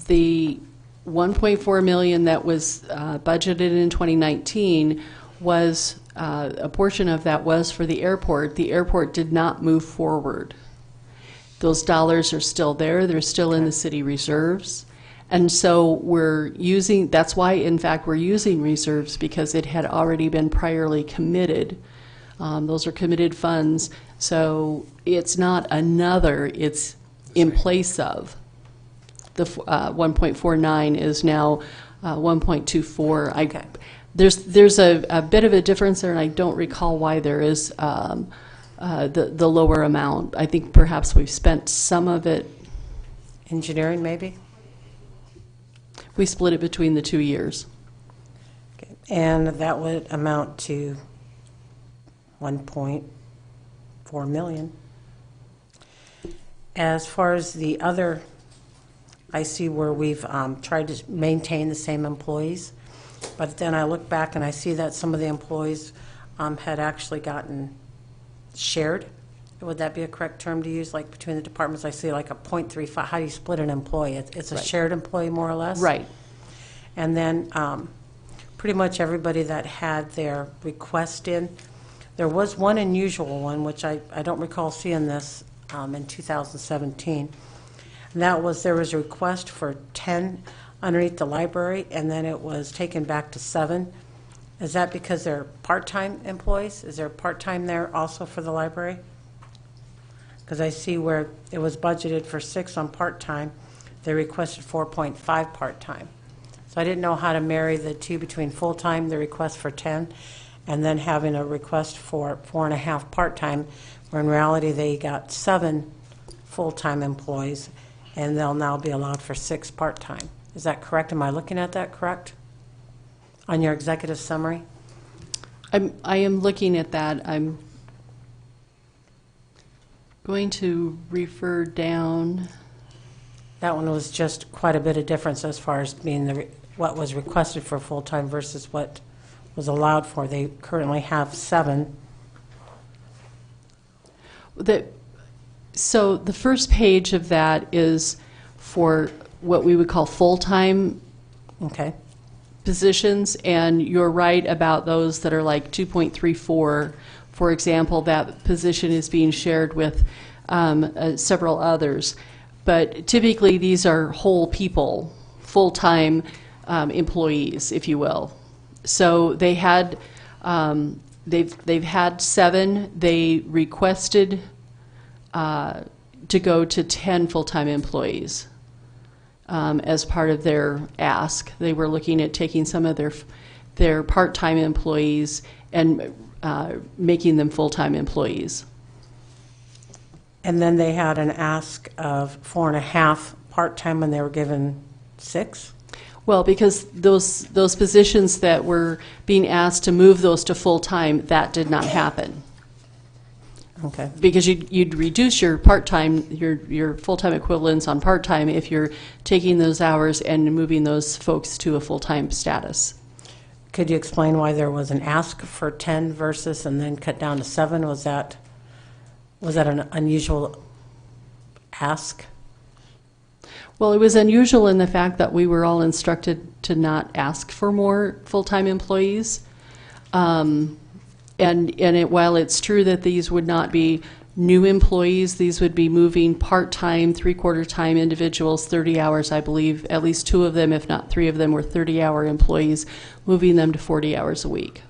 The 1.4 million that was budgeted in 2019 was, a portion of that was for the airport. The airport did not move forward. Those dollars are still there, they're still in the city reserves. And so we're using, that's why in fact we're using reserves, because it had already been priorly committed. Those are committed funds. So it's not another, it's in place of. The 1.49 is now 1.24. Okay. There's a bit of a difference there, and I don't recall why there is the lower amount. I think perhaps we've spent some of it. Engineering, maybe? We split it between the 2 years. Okay. And that would amount to 1.4 million. As far as the other, I see where we've tried to maintain the same employees, but then I look back and I see that some of the employees had actually gotten shared. Would that be a correct term to use, like between the departments? I see like a 0.35. How do you split an employee? It's a Right. shared employee, more or less? Right. And then pretty much everybody that had their request in, there was one unusual one, which I don't recall seeing this in 2017. And that was, there was a request for 10 underneath the library, and then it was taken back to 7. Is that because they're part-time employees? Is there part-time there also for the library? Because I see where it was budgeted for 6 on part-time, they requested 4.5 part-time. So I didn't know how to marry the two between full-time, the request for 10, and then having a request for 4.5 part-time, where in reality they got 7 full-time employees, and they'll now be allowed for 6 part-time. Is that correct? Am I looking at that correct? On your executive summary? I am looking at that. I'm going to refer down. That one was just quite a bit of difference as far as being what was requested for full-time versus what was allowed for. They currently have 7. So the first page of that is for what we would call full-time Okay. positions, and you're right about those that are like 2.34. For example, that position is being shared with several others. But typically, these are whole people, full-time employees, if you will. So they had, they've had 7. They requested to go to 10 full-time employees as part of their ask. They were looking at taking some of their part-time employees and making them full-time employees. And then they had an ask of 4.5 part-time when they were given 6? Well, because those positions that were being asked to move those to full-time, that did not happen. Okay. Because you'd reduce your part-time, your full-time equivalents on part-time if you're taking those hours and moving those folks to a full-time status. Could you explain why there was an ask for 10 versus and then cut down to 7? Was that an unusual ask? Well, it was unusual in the fact that we were all instructed to not ask for more full-time employees. While it's true that these would not be new employees, these would be moving part-time, three-quarter-time individuals, 30 hours, I believe. At least 2 of them, if not 3 of them, were 30-hour employees, moving them to 40 hours a week.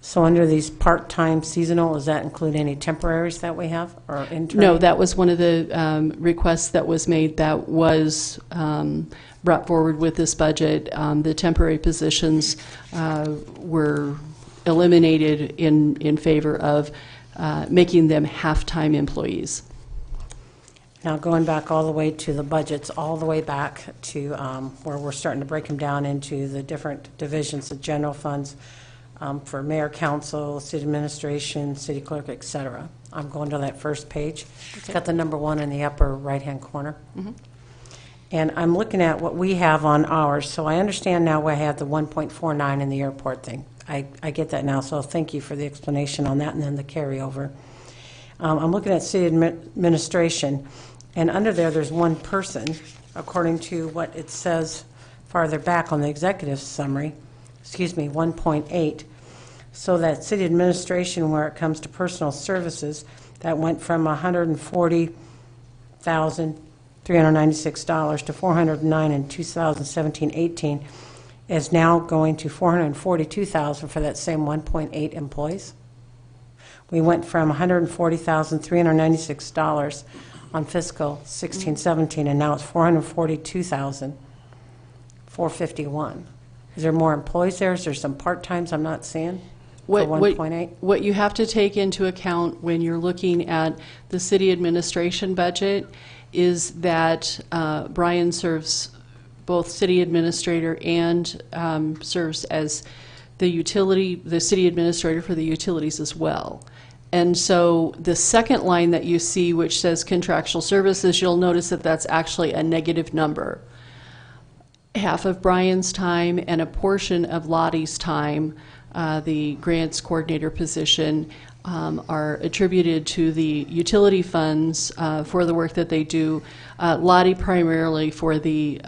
So under these part-time seasonal, does that include any temporaries that we have or intern? No, that was one of the requests that was made that was brought forward with this budget. The temporary positions were eliminated in favor of making them half-time employees. Now, going back all the way to the budgets, all the way back to where we're starting to break them down into the different divisions, the general funds for mayor, council, city administration, city clerk, et cetera. I'm going to that first page. It's got the number 1 in the upper right-hand corner. Mm-hmm. And I'm looking at what we have on ours. So I understand now why I have the 1.49 in the airport thing. I get that now, so thank you for the explanation on that and then the carryover. I'm looking at city administration, and under there's 1 person, according to what it says farther back on the executive summary, 1.8. So that city administration, where it comes to personal services, that went from $140,396 to $409 in 2017-18, is now going to $442,000 for that same 1.8 employees. We went from $140,396 on fiscal 16-17, and now it's $442,451. Is there more employees there? Is there some part-times I'm not seeing for 1.8? What you have to take into account when you're looking at the city administration budget is that Brian serves both city administrator and serves as the city administrator for the utilities as well. And so the second line that you see, which says contractual services, you'll notice that that's actually a negative number. Half of Brian's time and a portion of Lottie's time, the grants coordinator position, are attributed to the utility funds for the work that they do. Lottie primarily for the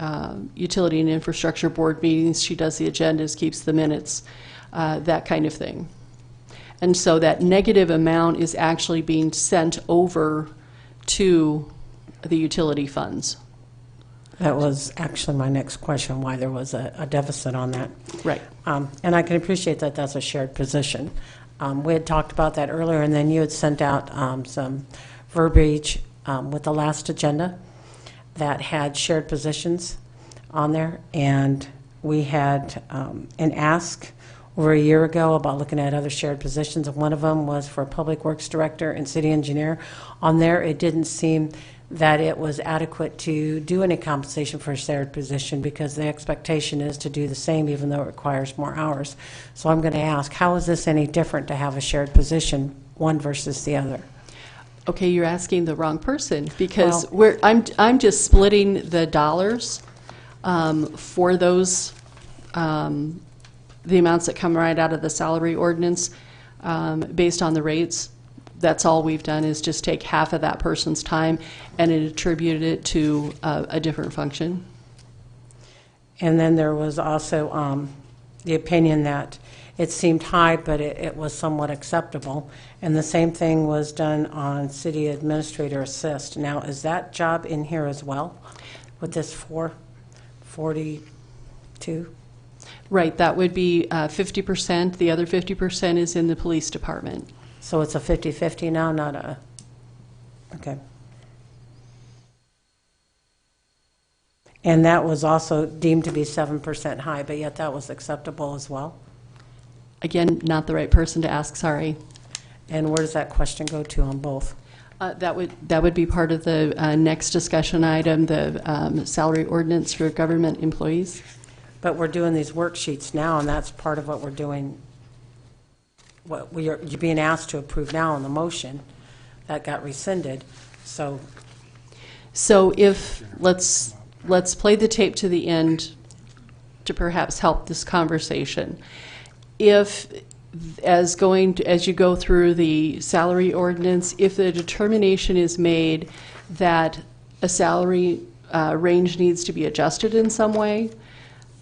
utility and infrastructure board meetings. She does the agendas, keeps the minutes, that kind of thing. And so that negative amount is actually being sent over to the utility funds. That was actually my next question, why there was a deficit on that. Right. And I can appreciate that that's a shared position. We had talked about that earlier, and then you had sent out some verbiage with the last agenda that had shared positions on there. And we had an ask over a year ago about looking at other shared positions, and one of them was for Public Works Director and City Engineer. On there, it didn't seem that it was adequate to do any compensation for a shared position because the expectation is to do the same even though it requires more hours. So I'm going to ask, how is this any different to have a shared position, one versus the other? Okay, you're asking the wrong person because I'm just splitting the dollars for those the amounts that come right out of the salary ordinance based on the rates. That's all we've done is just take half of that person's time and attribute it to a different function. And then there was also the opinion that it seemed high, but it was somewhat acceptable. And the same thing was done on City Administrator Assist. Now, is that job in here as well with this 442? Right, that would be 50%. The other 50% is in the police department. So it's a 50-50 now, not a, okay. And that was also deemed to be 7% high, but yet that was acceptable as well? Again, not the right person to ask, sorry. And where does that question go to on both? That would be part of the next discussion item, the salary ordinance for government employees. But we're doing these worksheets now, and that's part of what we're doing, what you're being asked to approve now on the motion. That got rescinded, so, So if, let's play the tape to the end to perhaps help this conversation. If, as you go through the salary ordinance, if the determination is made that a salary range needs to be adjusted in some way,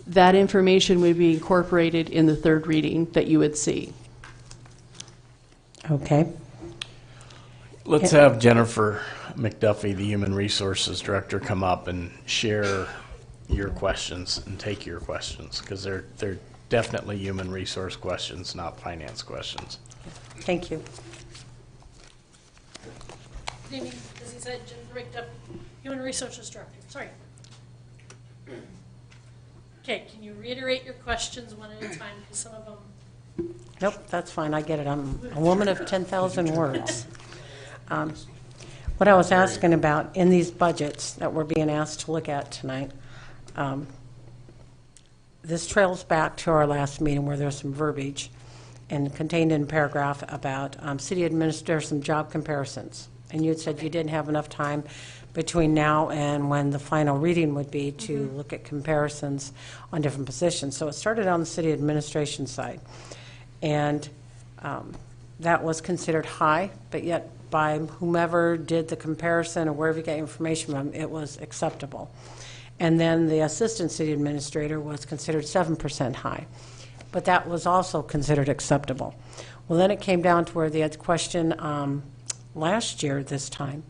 that information would be incorporated in the third reading that you would see. okay. Let's have Jennifer McDuffie, the Human Resources Director, come up and share your questions and take your questions, because they're definitely human resource questions, not finance questions. Thank you. Good evening, as he said, Jennifer McDuffie, Human Resources Director. Sorry. Okay, can you reiterate your questions one at a time, because some of them... Nope, that's fine, I get it. I'm a woman of 10,000 words. What I was asking about in these budgets that we're being asked to look at tonight, this trails back to our last meeting where there's some verbiage and contained in a paragraph about city administrators, some job comparisons. And you had said you didn't have enough time between now and when the final reading would be to look at comparisons on different positions. So it started on the city administration side. And that was considered high, but yet by whomever did the comparison or wherever you got information from, it was acceptable. And then the assistant city administrator was considered 7% high, but that was also considered acceptable. Well, then it came down to where they had the question last year this time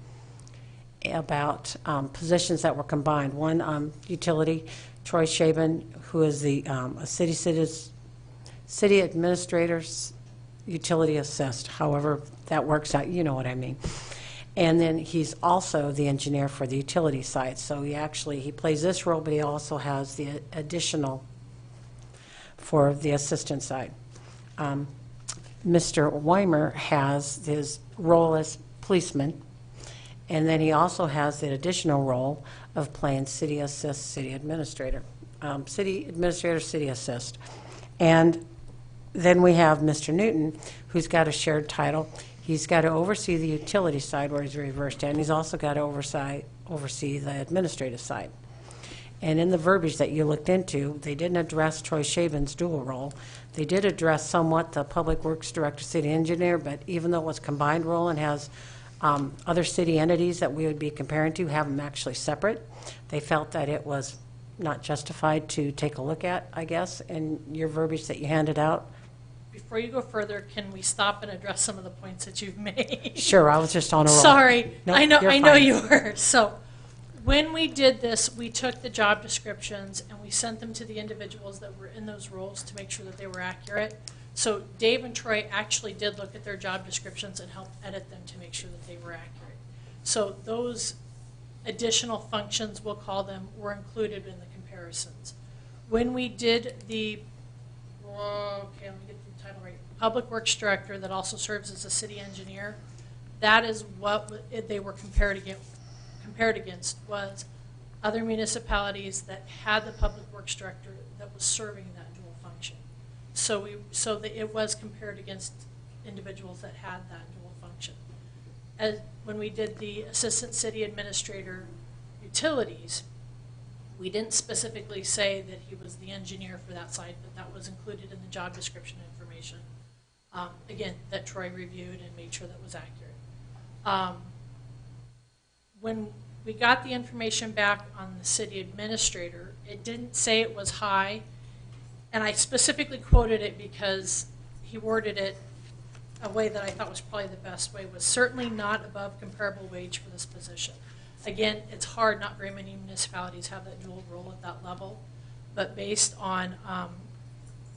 about positions that were combined. One utility, Troy Shaben, who is the a city administrator's utility assist, however that works out, you know what I mean. And then he's also the engineer for the utility side. So he plays this role, but he also has the additional for the assistant side. Mr. Weimer has his role as policeman, and then he also has the additional role of playing city assist, city administrator, city assist. And then we have Mr. Newton, who's got a shared title. He's got to oversee the utility side where he's reversed, and he's also got to oversee the administrative side. And in the verbiage that you looked into, they didn't address Troy Shaben's dual role. They did address somewhat the Public Works Director, City Engineer, but even though it was combined role and has other city entities that we would be comparing to, have them actually separate, they felt that it was not justified to take a look at, I guess, in your verbiage that you handed out. Before you go further, can we stop and address some of the points that you've made? Sure, I was just on a roll. Sorry, No, I know you're fine. you were. So when we did this, we took the job descriptions and we sent them to the individuals that were in those roles to make sure that they were accurate. So Dave and Troy actually did look at their job descriptions and help edit them to make sure that they were accurate. So those additional functions, we'll call them, were included in the comparisons. When we did the, okay, let me get the title right, Public Works Director that also serves as a city engineer, that is what they were compared against was other municipalities that had the Public Works Director that was serving that dual function. So it was compared against individuals that had that dual function. When we did the Assistant City Administrator utilities, we didn't specifically say that he was the engineer for that side, but that was included in the job description information. Again, that Troy reviewed and made sure that was accurate. When we got the information back on the city administrator, it didn't say it was high, and I specifically quoted it because he worded it a way that I thought was probably the best way, was certainly not above comparable wage for this position. Again, it's hard, not very many municipalities have that dual role at that level, but based on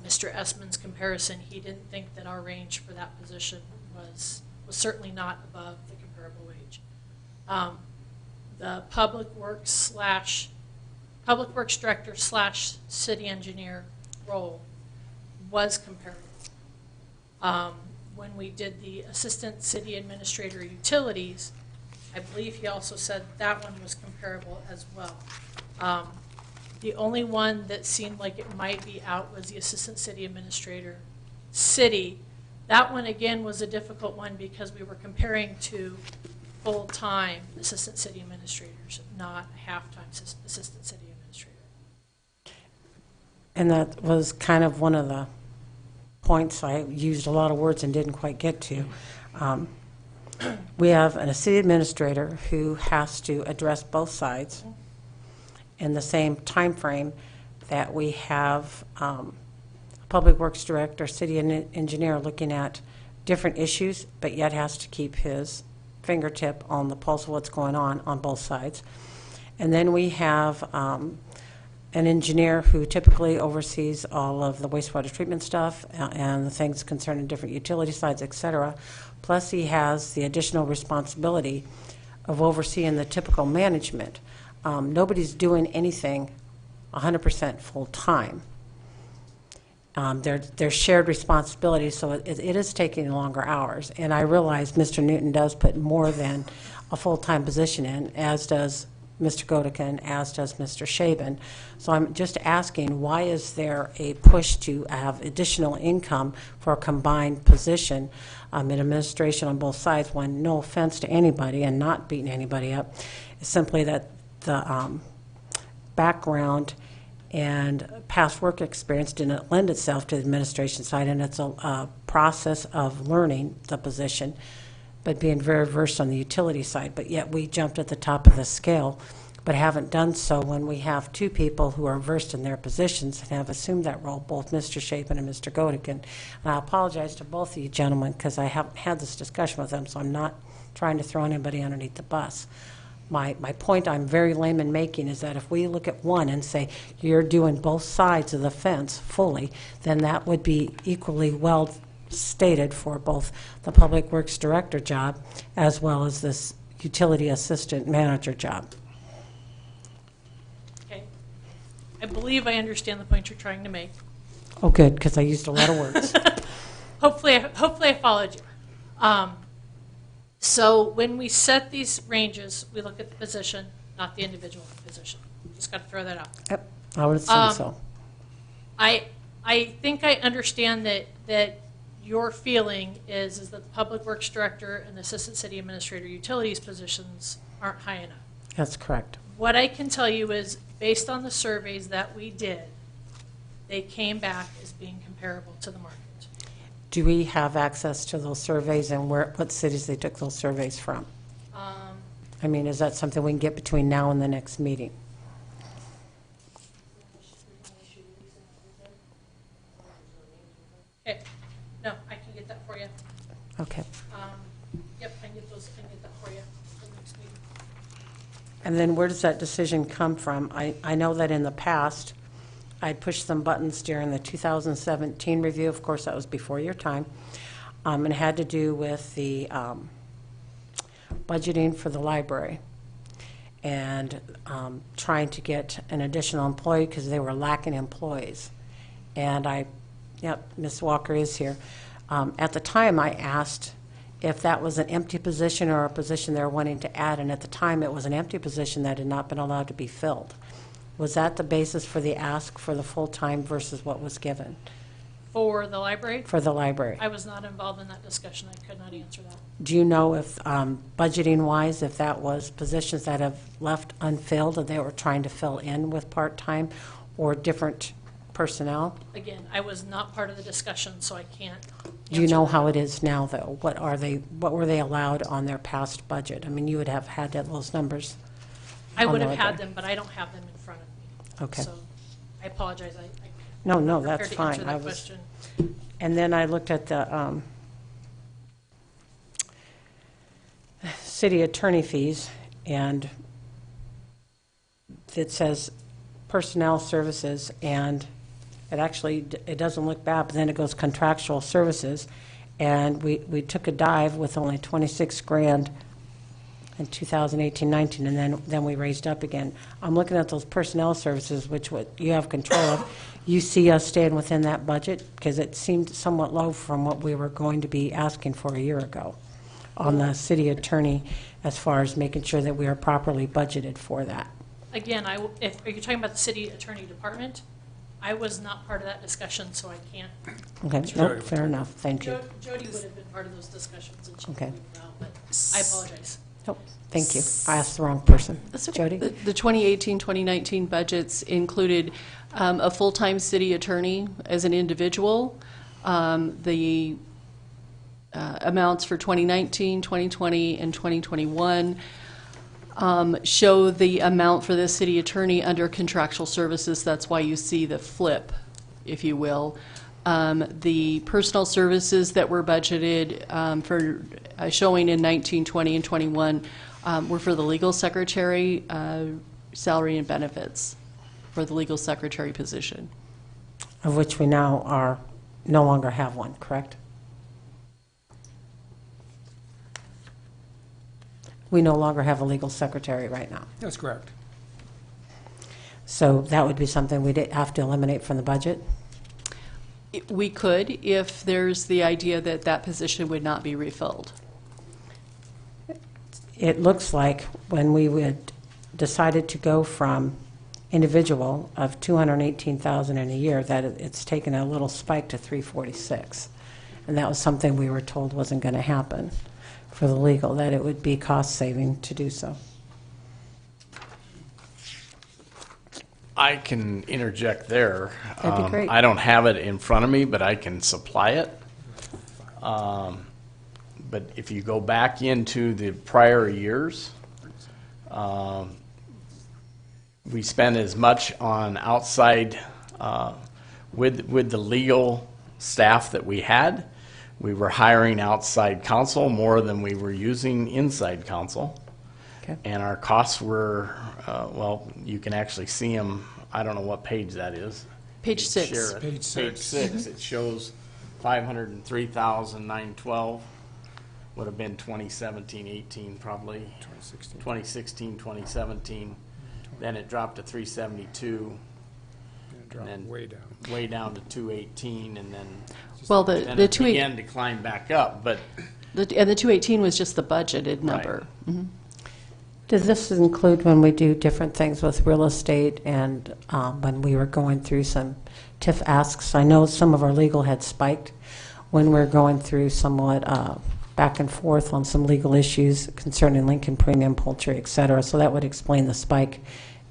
Mr. Essman's comparison, he didn't think that our range for that position was certainly not above the comparable wage. The Public Works / Public Works Director / City Engineer role was comparable. When we did the Assistant City Administrator Utilities, I believe he also said that one was comparable as well. The only one that seemed like it might be out was the Assistant City Administrator City. That one, again, was a difficult one because we were comparing to full-time Assistant City Administrators, not a half-time Assistant City Administrator. And that was kind of one of the points I used a lot of words and didn't quite get to. We have a city administrator who has to address both sides in the same time frame that we have a public works director, city engineer looking at different issues, but yet has to keep his fingertip on the pulse of what's going on both sides. And then we have an engineer who typically oversees all of the wastewater treatment stuff and the things concerning different utility sites, et cetera. Plus, he has the additional responsibility of overseeing the typical management. Nobody's doing anything 100% full-time. They're shared responsibilities, so it is taking longer hours. And I realize Mr. Newton does put more than a full-time position in, as does Mr. Godikin, as does Mr. Shaben. So I'm just asking, why is there a push to have additional income for a combined position in administration on both sides, when, no offense to anybody and not beating anybody up, it's simply that the background and past work experience didn't lend itself to the administration side, and it's a process of learning the position, but being very versed on the utility side. But yet we jumped at the top of the scale, but haven't done so when we have two people who are versed in their positions and have assumed that role, both Mr. Shapen and Mr. Godikin. And I apologize to both of you gentlemen because I haven't had this discussion with them, so I'm not trying to throw anybody underneath the bus. My point I'm very layman making is that if we look at one and say you're doing both sides of the fence fully, then that would be equally well stated for both the Public Works Director job as well as this Utility Assistant Manager job. Okay. I believe I understand the point you're trying to make. Oh, good, because I used a lot of words. Hopefully I followed you. So when we set these ranges, we look at the position, not the individual position. Just got to throw that out. Yep, I would assume so. I think I understand that your feeling is that the Public Works Director and the Assistant City Administrator Utilities positions aren't high enough. That's correct. What I can tell you is, based on the surveys that we did, they came back as being comparable to the market. Do we have access to those surveys and what cities they took those surveys from? I mean, is that something we can get between now and the next meeting? Okay, no, I can get that for you. Okay. Yep, I can get that for you for the next meeting. And then where does that decision come from? I know that in the past, I'd pushed some buttons during the 2017 review. Of course, that was before your time. And it had to do with the budgeting for the library and trying to get an additional employee because they were lacking employees. And Ms. Walker is here. At the time, I asked if that was an empty position or a position they were wanting to add, and at the time, it was an empty position that had not been allowed to be filled. Was that the basis for the ask for the full-time versus what was given For the library? for the library? I was not involved in that discussion. I could not answer that. Do you know if, budgeting-wise, if that was positions that have left unfilled that they were trying to fill in with part-time or different personnel? Again, I was not part of the discussion, so I can't Do you answer know that. how it is now, though? What were they allowed on their past budget? I mean, you would have had those numbers. I on would the have had library. them, but I don't have them in front of me. Okay. So I apologize. No, I'm not that's prepared to fine. answer that I was- question. And then I looked at the city attorney fees, and it says personnel services, and it doesn't look bad, but then it goes contractual services, and we took a dive with only 26 grand in 2018-19, and then we raised up again. I'm looking at those personnel services, which what you have control of. You see us staying within that budget? Because it seemed somewhat low from what we were going to be asking for a year ago on the city attorney, as far as making sure that we are properly budgeted for that. Again, are you talking about the city attorney department? I was not part of that discussion, so I can't. Okay, nope, fair enough, thank you. Jody would have been part of those discussions, and she Okay. can leave it out, but I apologize. Nope, thank you. I asked the wrong person. Jody? The 2018-2019 budgets included a full-time city attorney as an individual. The amounts for 2019, 2020, and 2021 show the amount for the city attorney under contractual services. That's why you see the flip, if you will. The personal services that were budgeted for showing in 19, 20, and 21 were for the legal secretary salary and benefits for the legal secretary position. Of which we now are, no longer have one, correct? We no longer have a legal secretary right now. That's correct. So that would be something we'd have to eliminate from the budget? We could, if there's the idea that that position would not be refilled. It looks like when we would decided to go from individual of $218,000 in a year, that it's taken a little spike to $346. And that was something we were told wasn't going to happen for the legal, that it would be cost saving to do so. I can interject there. That'd be great. I don't have it in front of me, but I can supply it. But if you go back into the prior years, we spent as much on outside with the legal staff that we had. We were hiring outside counsel more than we were using inside counsel. Okay. And our costs were, well, you can actually see them. I don't know what page that is. Page 6. Share it. Page six. 6. It shows 503,912. Would have been 2017-18 probably. 2016. 2016, 2017. Then it dropped to 372. And it dropped then way down. Way down to 218, and then Well, then the it 218 began to climb back up. But and the 218 was just the budgeted number. Mhm. Does this include when we do different things with real estate and when we were going through some TIF asks? I know some of our legal had spiked when we're going through somewhat back and forth on some legal issues concerning Lincoln Premium Poultry, et cetera. So that would explain the spike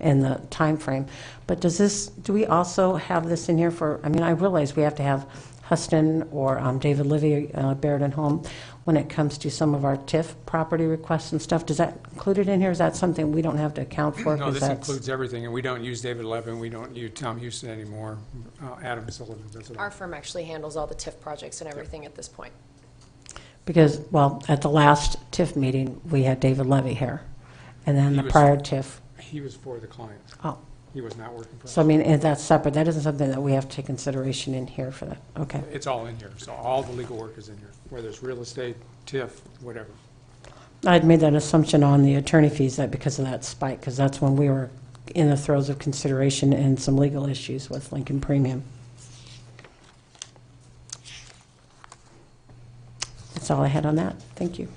in the time frame. But do we also have this in here for, I mean, I realize we have to have Huston or David Livy, Barrett and Home, when it comes to some of our TIF property requests and stuff. Does that include it in here? Is that something we don't have to account for? No, 'Cause this that's- includes everything, and we don't use David Levin, we don't use Tom Houston anymore. Adam Sullivan does it all. Our firm actually handles all the TIF projects and everything at this point. Because, well, at the last TIF meeting, we had David Levy here. And then He the was- prior TIF, He was for the client. oh. He was not working for us. So, I mean, and that's separate. That isn't something that we have to take consideration in here for that. Okay. It's all in here, so all the legal work is in here, whether it's real estate, TIF, whatever. I'd made that assumption on the attorney fees that because of that spike, because that's when we were in the throes of consideration and some legal issues with Lincoln Premium. That's all I had on that. Thank you.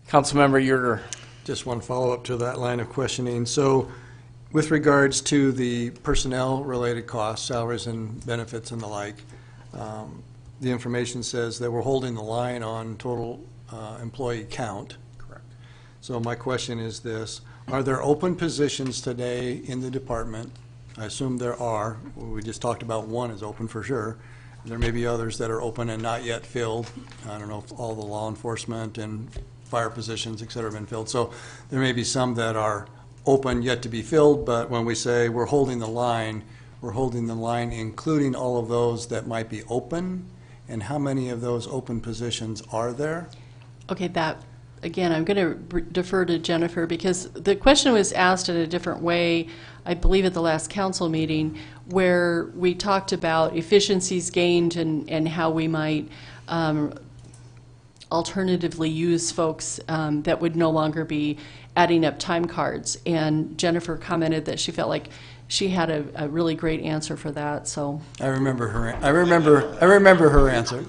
Councilmember Yerger. Just one follow-up to that line of questioning. So with regards to the personnel-related costs, salaries and benefits and the like, the information says that we're holding the line on total employee count. Correct. So my question is this: are there open positions today in the department? I assume there are. We just talked about one is open for sure. There may be others that are open and not yet filled. I don't know if all the law enforcement and fire positions, et cetera, have been filled. So there may be some that are open yet to be filled, but when we say we're holding the line, we're holding the line including all of those that might be open. And how many of those open positions are there? Okay, that, again, I'm going to defer to Jennifer because the question was asked in a different way, I believe at the last council meeting, where we talked about efficiencies gained and how we might alternatively use folks that would no longer be adding up time cards. And Jennifer commented that she felt like she had a really great answer for that. So, I remember her answer.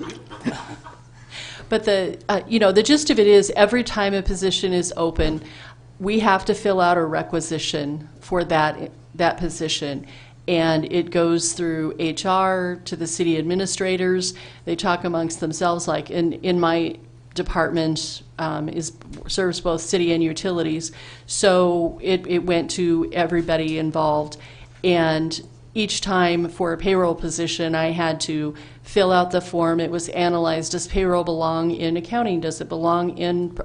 but the gist of it is, every time a position is open, we have to fill out a requisition for that position. And it goes through HR to the city administrators. They talk amongst themselves. Like in my department serves both city and utilities, so it went to everybody involved. And each time for a payroll position, I had to fill out the form. It was analyzed. Does payroll belong in accounting? Does it belong in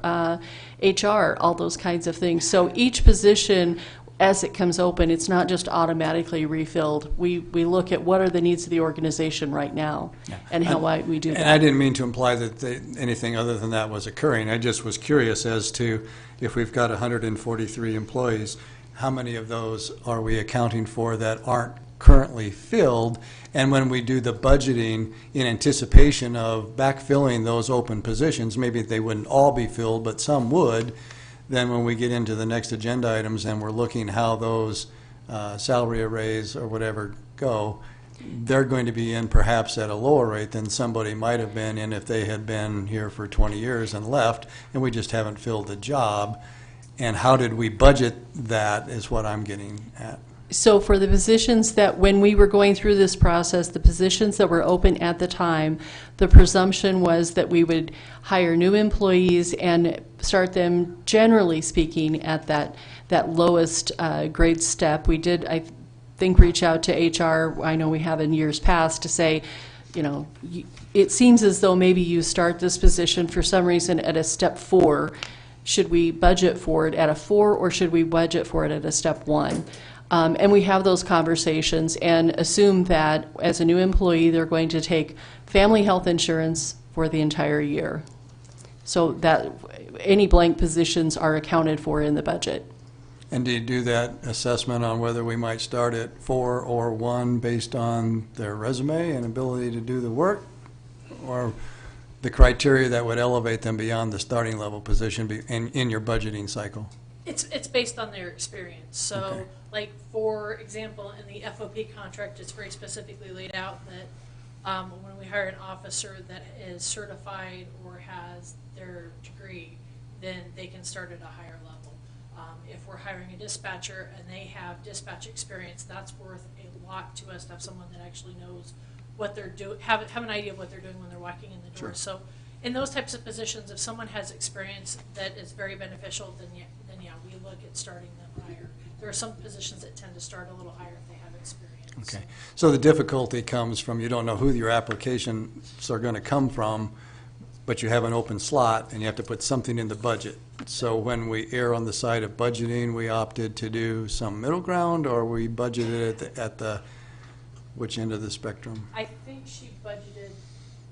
HR? All those kinds of things. So each position, as it comes open, it's not just automatically refilled. We look at what are the needs of the organization right now, and how we do that. And I didn't mean to imply that anything other than that was occurring. I just was curious as to, if we've got 143 employees, how many of those are we accounting for that aren't currently filled? And when we do the budgeting in anticipation of backfilling those open positions, maybe they wouldn't all be filled, but some would. Then when we get into the next agenda items and we're looking how those salary arrays or whatever go, they're going to be in perhaps at a lower rate than somebody might have been in if they had been here for 20 years and left, and we just haven't filled the job. And how did we budget that is what I'm getting at. So for the positions that, when we were going through this process, the positions that were open at the time, the presumption was that we would hire new employees and start them, generally speaking, at that lowest grade step. We did, I think, reach out to HR. I know we have in years past, to say, it seems as though maybe you start this position for some reason at a step 4. Should we budget for it at a 4, or should we budget for it at a step 1? And we have those conversations and assume that as a new employee, they're going to take family health insurance for the entire year, so that any blank positions are accounted for in the budget. And do you do that assessment on whether we might start at 4 or 1 based on their resume and ability to do the work, or the criteria that would elevate them beyond the starting level position in your budgeting cycle? It's based on their experience. So, Okay. like, for example, in the FOP contract, it's very specifically laid out that when we hire an officer that is certified or has their degree, then they can start at a higher level. If we're hiring a dispatcher and they have dispatch experience, that's worth a lot to us to have someone that actually knows what they're doing, have an idea of what they're doing when they're walking in the door. Sure. So in those types of positions, if someone has experience that is very beneficial, then yeah, we look at starting them higher. There are some positions that tend to start a little higher if they have experience. Okay. So the difficulty comes from, you don't know who your applications are going to come from, but you have an open slot and you have to put something in the budget. So when we err on the side of budgeting, we opted to do some middle ground, or we budgeted at the which end of the spectrum? I think she budgeted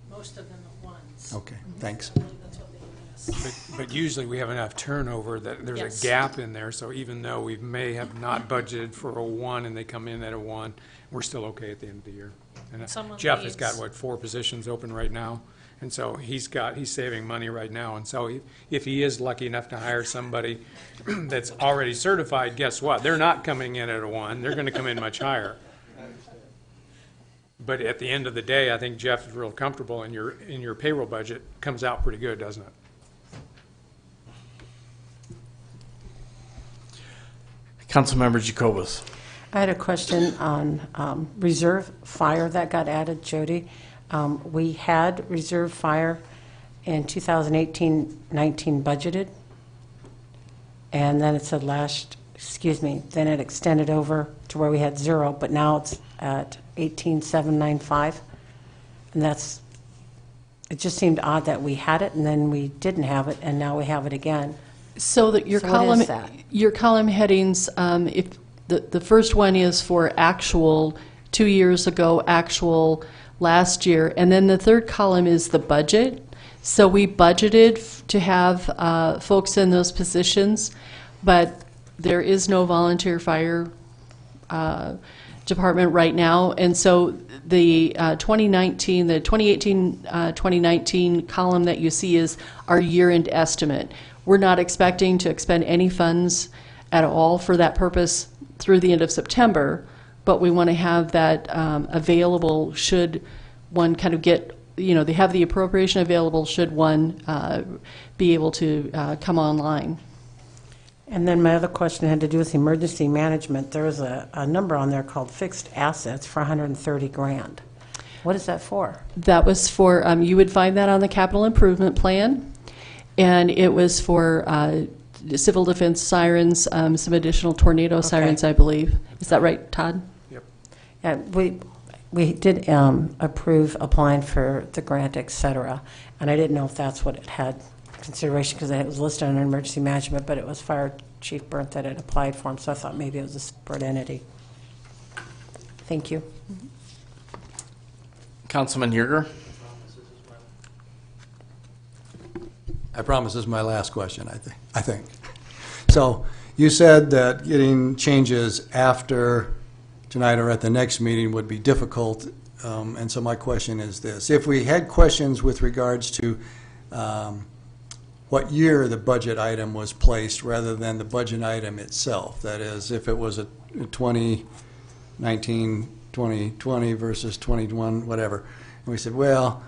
most of them at once. Okay, thanks. I believe that's what they did, yes. But usually we have enough turnover that there's Yes. a gap in there, so even though we may have not budgeted for a 1 and they come in at a 1, we're still okay at the end of the year. And Someone Jeff has got, leaves. 4 positions open right now? And so he's saving money right now, and so if he is lucky enough to hire somebody that's already certified, guess what? They're not coming in at a 1, they're gonna come in much higher. But at the end of the day, I think Jeff is real comfortable, and your payroll budget comes out pretty good, doesn't it? Councilmember Jacobus. I had a question on reserve fire that got added, Jody. We had reserve fire in 2018-19 budgeted, and then it said then it extended over to where we had 0, but now it's at 18,795, and it just seemed odd that we had it and then we didn't have it, and now we have it again. So that your So what column, is that? your column headings, if the first one is for actual 2 years ago, actual last year, and then the third column is the budget. So we budgeted to have folks in those positions, but there is no volunteer fire department right now. And so the 2018-2019 column that you see is our year-end estimate. We're not expecting to expend any funds at all for that purpose through the end of September, but we want to have that available should one kind of get, they have the appropriation available should one be able to come online. And then my other question had to do with emergency management. There was a number on there called fixed assets for $130,000. What is that for? That was for, you would find that on the capital improvement plan, and it was for civil defense sirens, some additional tornado sirens, I believe. Is that right, Todd? Yep. Yeah, we did approve applying for the grant, et cetera, and I didn't know if that's what it had consideration, because it was listed under emergency management, but it was Fire Chief Burnt that had applied for them, so I thought maybe it was a separate entity. Thank you. Councilman Yerger? I promise this is my last question, I think. So you said that getting changes after tonight or at the next meeting would be difficult, and so my question is this. If we had questions with regards to what year the budget item was placed rather than the budget item itself, that is, if it was a 2019, 2020 versus 21, whatever, and we said, well,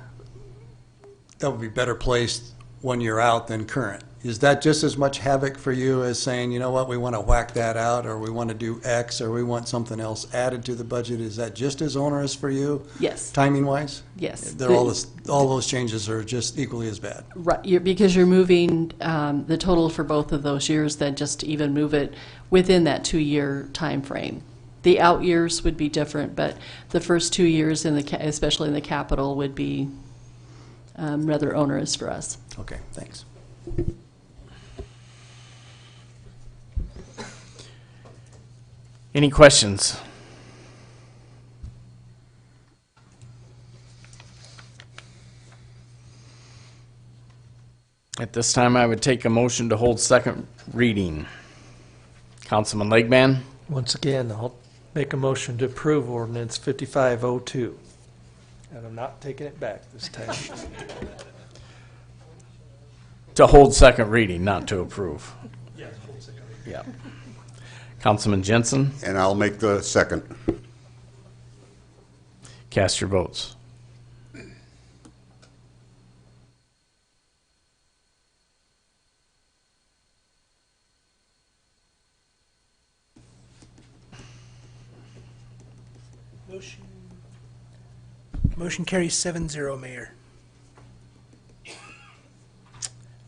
that would be better placed 1 year out than current. Is that just as much havoc for you as saying, you know what, we want to whack that out, or we want to do X, or we want something else added to the budget? Is that just as onerous for you? Yes. Timing-wise? Yes. All those changes are just equally as bad. Right, because you're moving the total for both of those years, then just even move it within that 2-year time frame. The out years would be different, but the first 2 years, especially in the capital, would be rather onerous for us. Okay, thanks. Any questions? At this time, I would take a motion to hold second reading. Councilman Legman? Once again, I'll make a motion to approve ordinance 5502. And I'm not taking it back this time. To hold second reading, not to approve. Yes, hold second. Yeah. Councilman Jensen? And I'll make the second. Cast your votes. Motion carries 7-0, Mayor.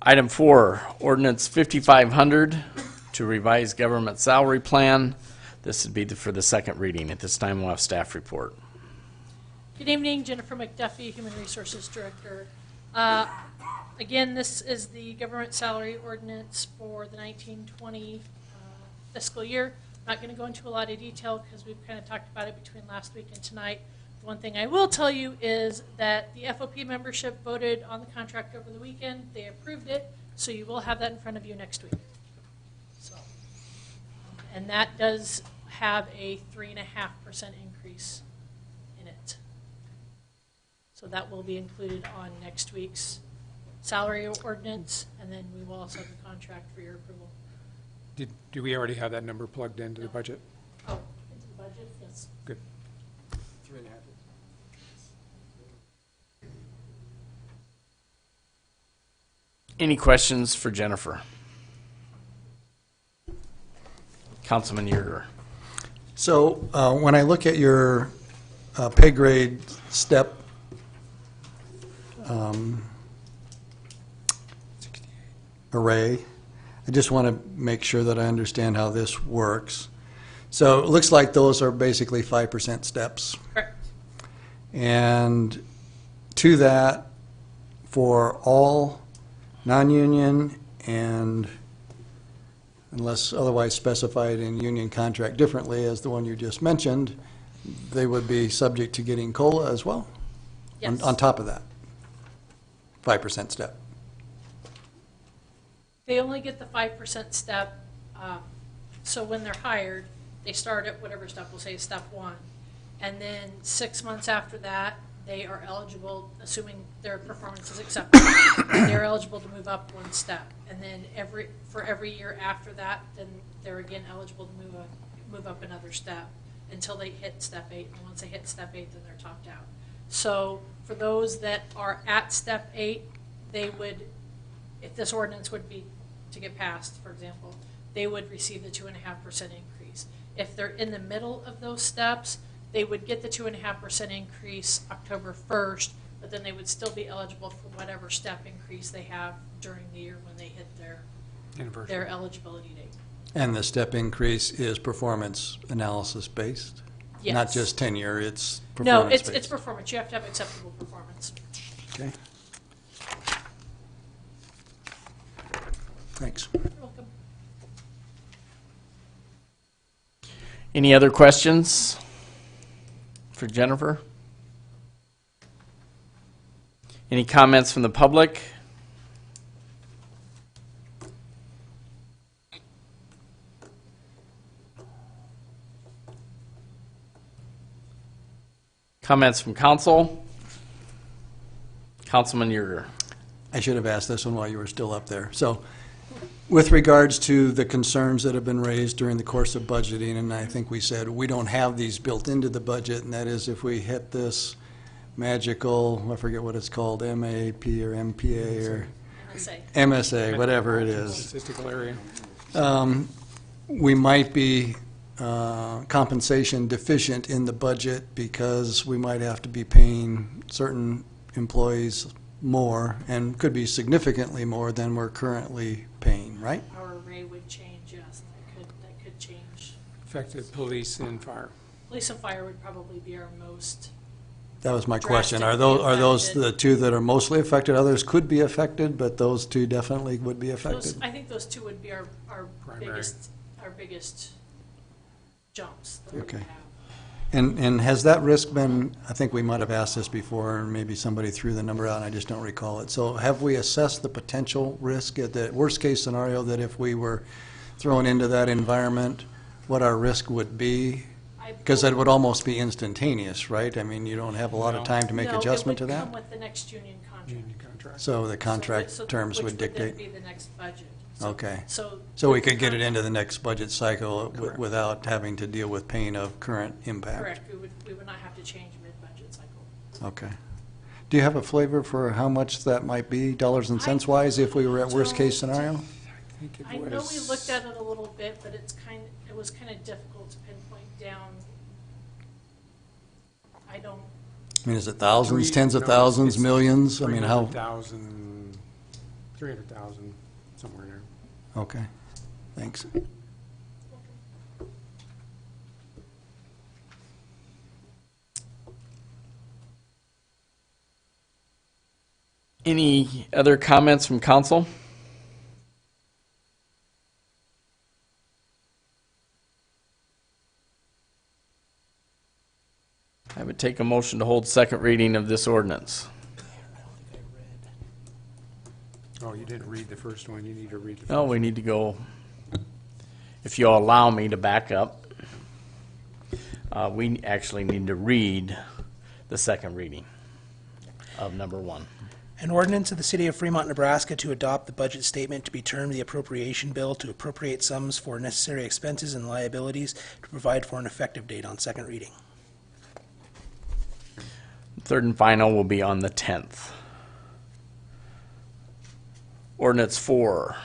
Item 4, ordinance 5500 to revise government salary plan. This would be for the second reading. At this time, we'll have staff report. Good evening, Jennifer McDuffie, Human Resources Director. Again, this is the government salary ordinance for the 1920 fiscal year. I'm not going to go into a lot of detail because we've kind of talked about it between last week and tonight. The one thing I will tell you is that the FOP membership voted on the contract over the weekend. They approved it, so you will have that in front of you next week. So, and that does have a 3.5% increase in it. So that will be included on next week's salary ordinance, and then we will also have the contract for your approval. Do we already have that number plugged into the budget? Oh, into the budget, yes. Good. Any questions for Jennifer? Councilman Yerger? So when I look at your pay grade step array, I just want to make sure that I understand how this works. So it looks like those are basically 5% steps. Correct. And to that, for all non-union and unless otherwise specified in union contract differently as the one you just mentioned, they would be subject to getting COLA as well? Yes. On top of that, 5% step. They only get the 5% step, so when they're hired, they start at whatever step, we'll say step 1. And then 6 months after that, they are eligible, assuming their performance is acceptable, they're eligible to move up 1 step. And then for every year after that, then they're again eligible to move up another step until they hit step 8. And once they hit step 8, then they're topped out. So for those that are at step 8, they would, if this ordinance would be to get passed, for example, they would receive the 2.5% increase. If they're in the middle of those steps, they would get the 2.5% increase October 1st, but then they would still be eligible for whatever step increase they have during the year when they hit their eligibility date. And the step increase is performance analysis based? Yes. Not just tenure, it's No, performance based? it's performance. You have to have acceptable performance. Okay. Thanks. You're welcome. Any other questions for Jennifer? Any comments from the public? Comments from council? Councilman Yerger. I should have asked this one while you were still up there. So with regards to the concerns that have been raised during the course of budgeting, and I think we said we don't have these built into the budget, and that is if we hit this magical, I forget what it's called, MAP or MPA or MSA, whatever it is. Statistical area. We might be compensation deficient in the budget because we might have to be paying certain employees more, and could be significantly more than we're currently paying, right? Our array would change, yes, that could change. Affected police and fire. Police and fire would probably be our most, That was my question. Are Drastically those affected. the two that are mostly affected? Others could be affected, but those two definitely would be affected? I think those two would be our Primary. biggest jumps that we would Okay. have. And has that risk been, I think we might have asked this before, and maybe somebody threw the number out and I just don't recall it. So have we assessed the potential risk at the worst-case scenario that if we were thrown into that environment, what our risk would be? Because that would almost be instantaneous, right? I mean, you don't have a lot of time to make adjustment to No, it would that? come with the next union contract. Union contract. So the contract So terms which would dictate? then be the next budget. Okay. So So we could get it into the next budget cycle Correct. without having to deal with pain of current impact? correct, we would not have to change mid-budget cycle. Okay. Do you have a flavor for how much that might be, dollars and cents wise, if we were at worst-case scenario? I know we looked at it a little bit, but it was kind of difficult to pinpoint down. I don't, I mean, is it thousands, tens of thousands, millions? I mean, how? 300,000, somewhere in there. Okay, thanks. Any other comments from council? I would take a motion to hold second reading of this ordinance. Oh, you didn't read the first one, you need to read the first No, we need to go, if you'll allow me to back up, we actually need to read the second reading of number 1. An ordinance of the City of Fremont, Nebraska to adopt the budget statement to be termed the appropriation bill to appropriate sums for necessary expenses and liabilities to provide for an effective date on second reading. Third and final will be on the 10th. Ordinance 4.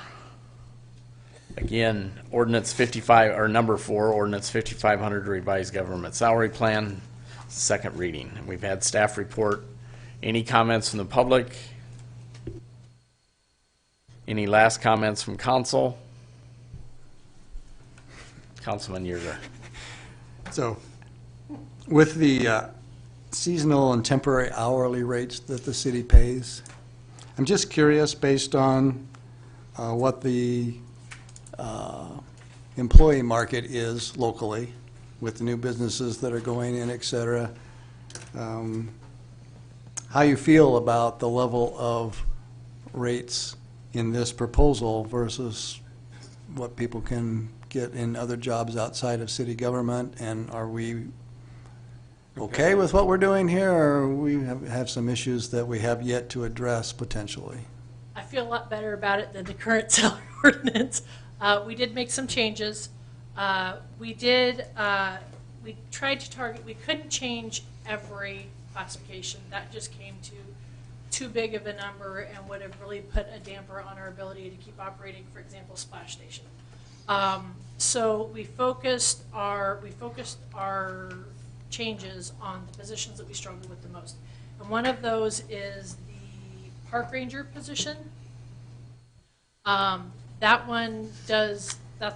Again, ordinance 55, or number 4, ordinance 5500 revised government salary plan, second reading. We've had staff report. Any comments from the public? Any last comments from council? Councilman Yerger. So, with the seasonal and temporary hourly rates that the city pays, I'm just curious, based on what the employee market is locally, with the new businesses that are going in, et cetera, how you feel about the level of rates in this proposal versus what people can get in other jobs outside of city government? And are we okay with what we're doing here, or we have some issues that we have yet to address potentially? I feel a lot better about it than the current salary ordinance. We did make some changes. We tried to target, we couldn't change every classification. That just came to too big of a number and would have really put a damper on our ability to keep operating, for example, Splash Station. So we focused our changes on the positions that we struggled with the most. And one of those is the park ranger position. That's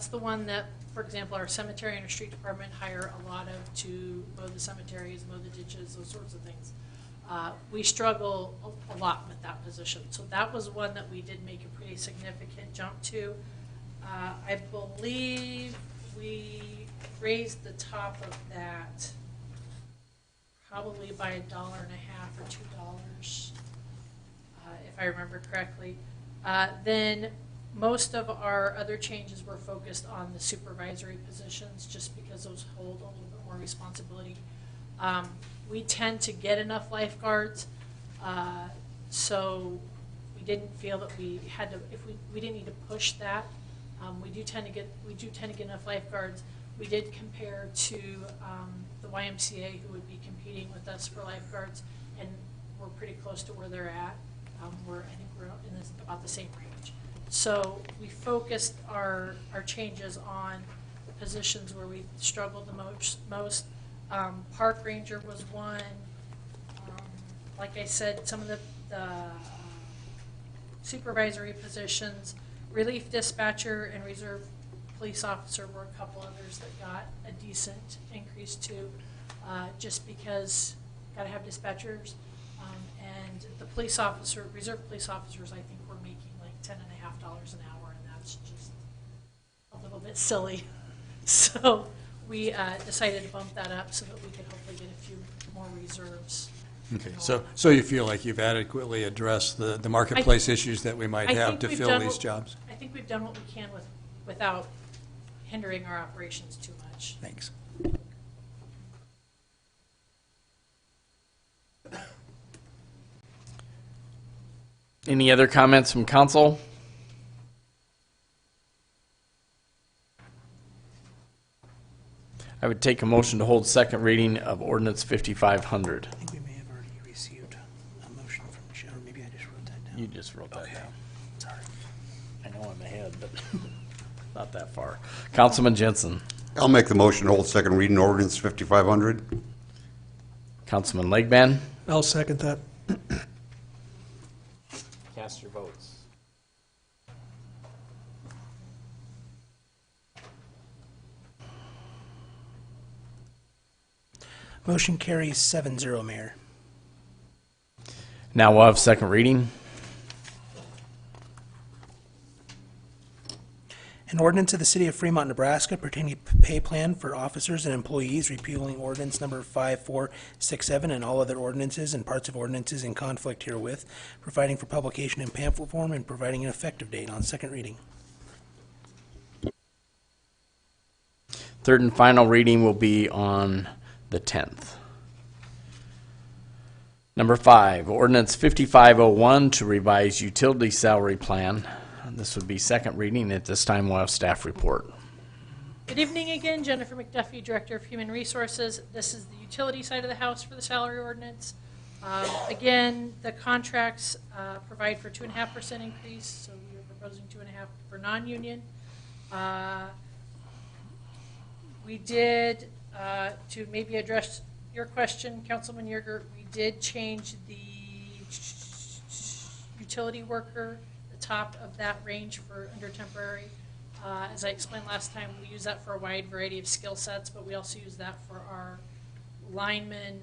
the one that, for example, our cemetery and our street department hire a lot of to mow the cemeteries, mow the ditches, those sorts of things. We struggle a lot with that position. So that was one that we did make a pretty significant jump to. I believe we raised the top of that probably by $1.50 or $2, if I remember correctly. Then most of our other changes were focused on the supervisory positions, just because those hold a little bit more responsibility. We tend to get enough lifeguards, so we didn't feel that we had to. We didn't need to push that. We do tend to get enough lifeguards. We did compare to the YMCA, who would be competing with us for lifeguards, and we're pretty close to where they're at. I think we're in about the same range. So we focused our changes on the positions where we struggled the most. Park ranger was one. Like I said, some of the supervisory positions, relief dispatcher and reserve police officer were a couple others that got a decent increase too, just because got to have dispatchers. And the reserve police officers, I think, were making like $10.50 an hour, and that's just a little bit silly. So we decided to bump that up so that we could hopefully get a few more reserves. Okay, so you feel like you've adequately addressed the marketplace issues that we might have to fill these jobs? I think we've done what we can without hindering our operations too much. Thanks. Any other comments from council? I would take a motion to hold second reading of ordinance 5500. I think we may have already received a motion from Michelle, or maybe I just wrote that down. You just wrote that down. Sorry. I know I'm ahead, but not that far. Councilman Jensen. I'll make the motion to hold second reading ordinance 5500. Councilman Legban. I'll second that. Cast your votes. Motion carries 7-0, Mayor. Now we'll have second reading. An ordinance of the City of Fremont, Nebraska pertaining to pay plan for officers and employees, repealing ordinance number 5467 and all other ordinances and parts of ordinances in conflict herewith, providing for publication in pamphlet form and providing an effective date on second reading. Third and final reading will be on the 10th. Number 5, ordinance 5501 to revise utility salary plan. This would be second reading. At this time, we'll have staff report. Good evening again, Jennifer McDuffie, Director of Human Resources. This is the utility side of the house for the salary ordinance. Again, the contracts provide for 2.5% increase, so we are proposing 2.5% for non-union. We did, to maybe address your question, Councilman Yerger, we did change the utility worker, the top of that range for under temporary. As I explained last time, we use that for a wide variety of skill sets, but we also use that for our lineman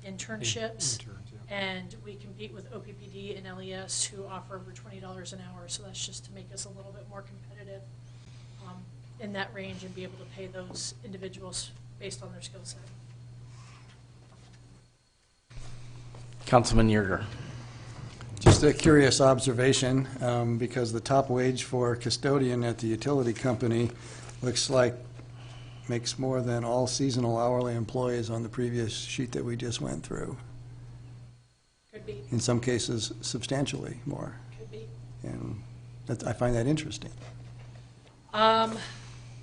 internships. And we compete with OPPD and LES, who offer over $20 an hour, so that's just to make us a little bit more competitive in that range and be able to pay those individuals based on their skill set. Councilman Yerger. Just a curious observation, because the top wage for custodian at the utility company Looks like makes more than all seasonal hourly employees on the previous sheet that we just went through. Could be, In some cases, substantially more. could be. And I find that interesting.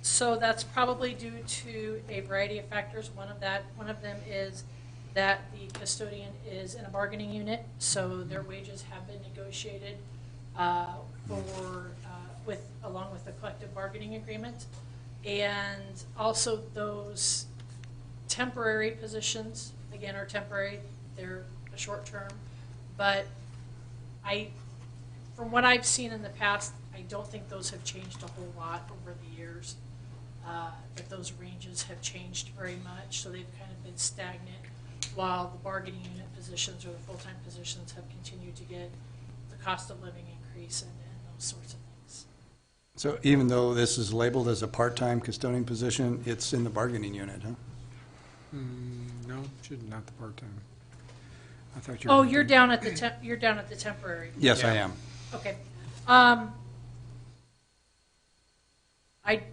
So that's probably due to a variety of factors. One of them is that the custodian is in a bargaining unit, so their wages have been negotiated along with the collective bargaining agreement. And also those temporary positions, again, are temporary. They're a short term. But from what I've seen in the past, I don't think those have changed a whole lot over the years. That those ranges have changed very much, so they've kind of been stagnant, while the bargaining unit positions or the full-time positions have continued to get the cost of living increase and those sorts of things. So even though this is labeled as a part-time custodian position, it's in the bargaining unit, huh? No, not the part-time. I thought you Oh, were. you're down at the you're down at the temporary. Yes, I am. Okay. I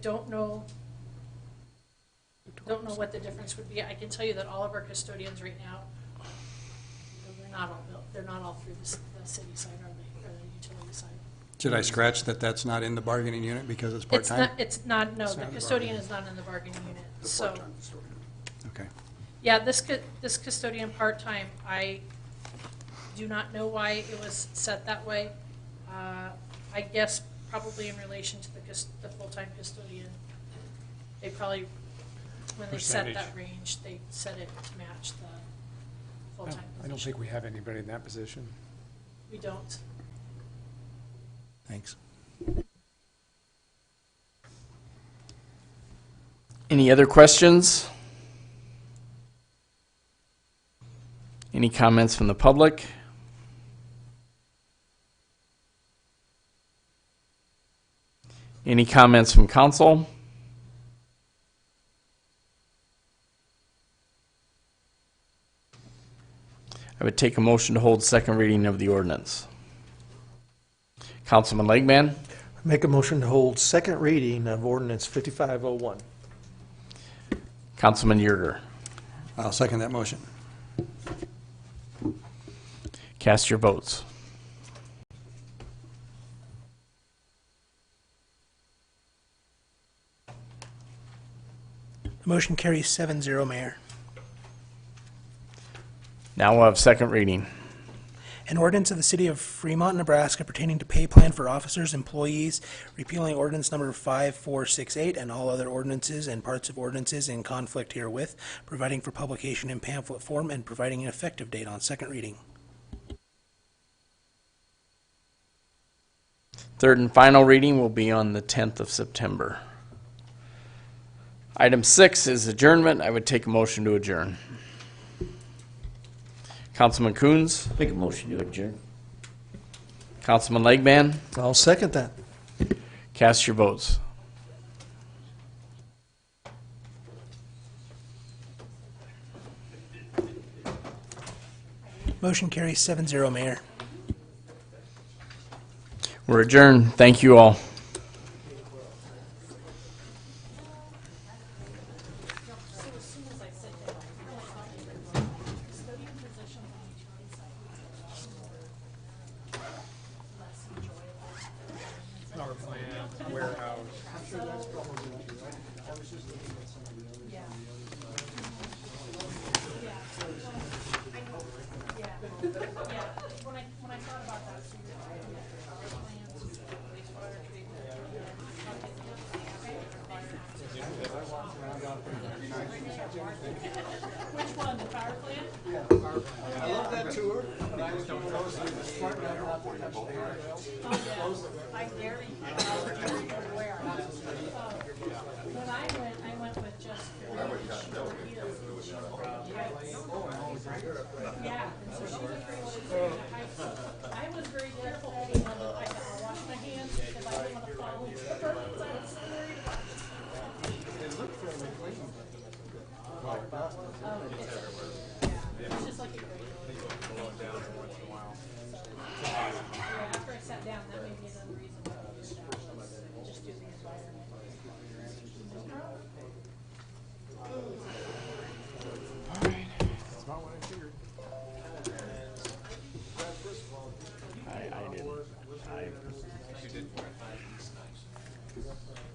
don't know what the difference would be. I can tell you that all of our custodians right now, they're not all through the city side or the utility side. Should I scratch that that's not in the bargaining unit because it's part-time? It's not, no, the custodian is not in the bargaining unit, so. Okay. Yeah, this custodian part-time, I do not know why it was set that way. I guess probably in relation to the full-time custodian. They probably, when they set that Percentage. range, they set it to match the full-time position. I don't think we have anybody in that position. We don't. Thanks. Any other questions? Any comments from the public? Any comments from council? I would take a motion to hold second reading of the ordinance. Councilman Legman, Make a motion to hold second reading of ordinance 5501. Councilman Yerger. I'll second that motion. Cast your votes. The motion carries 7-0, Mayor. Now we'll have second reading. An ordinance of the City of Fremont, Nebraska pertaining to pay plan for officers, employees, repealing ordinance number 5468 and all other ordinances and parts of ordinances in conflict herewith, providing for publication in pamphlet form and providing an effective date on second reading. Third and final reading will be on the 10th of September. Item 6 is adjournment. I would take a motion to adjourn. Councilman Coons, Make a motion to adjourn. Councilman Legman, I'll second that. cast your votes. Motion carries 7-0, Mayor. We're adjourned. Thank you all. Power plant, warehouse. When I thought about that, which one, the power plant? I love that tour, but I just don't know the smart man not to touch the handrails. I dare you. Where? When I went with just. Yeah, and so she was afraid she was going to height. I was very careful when I had to wash my hands because I didn't want to fall into the birds. I was so worried about it. It's just like a great. Yeah, after I sat down, that made me another reason. that's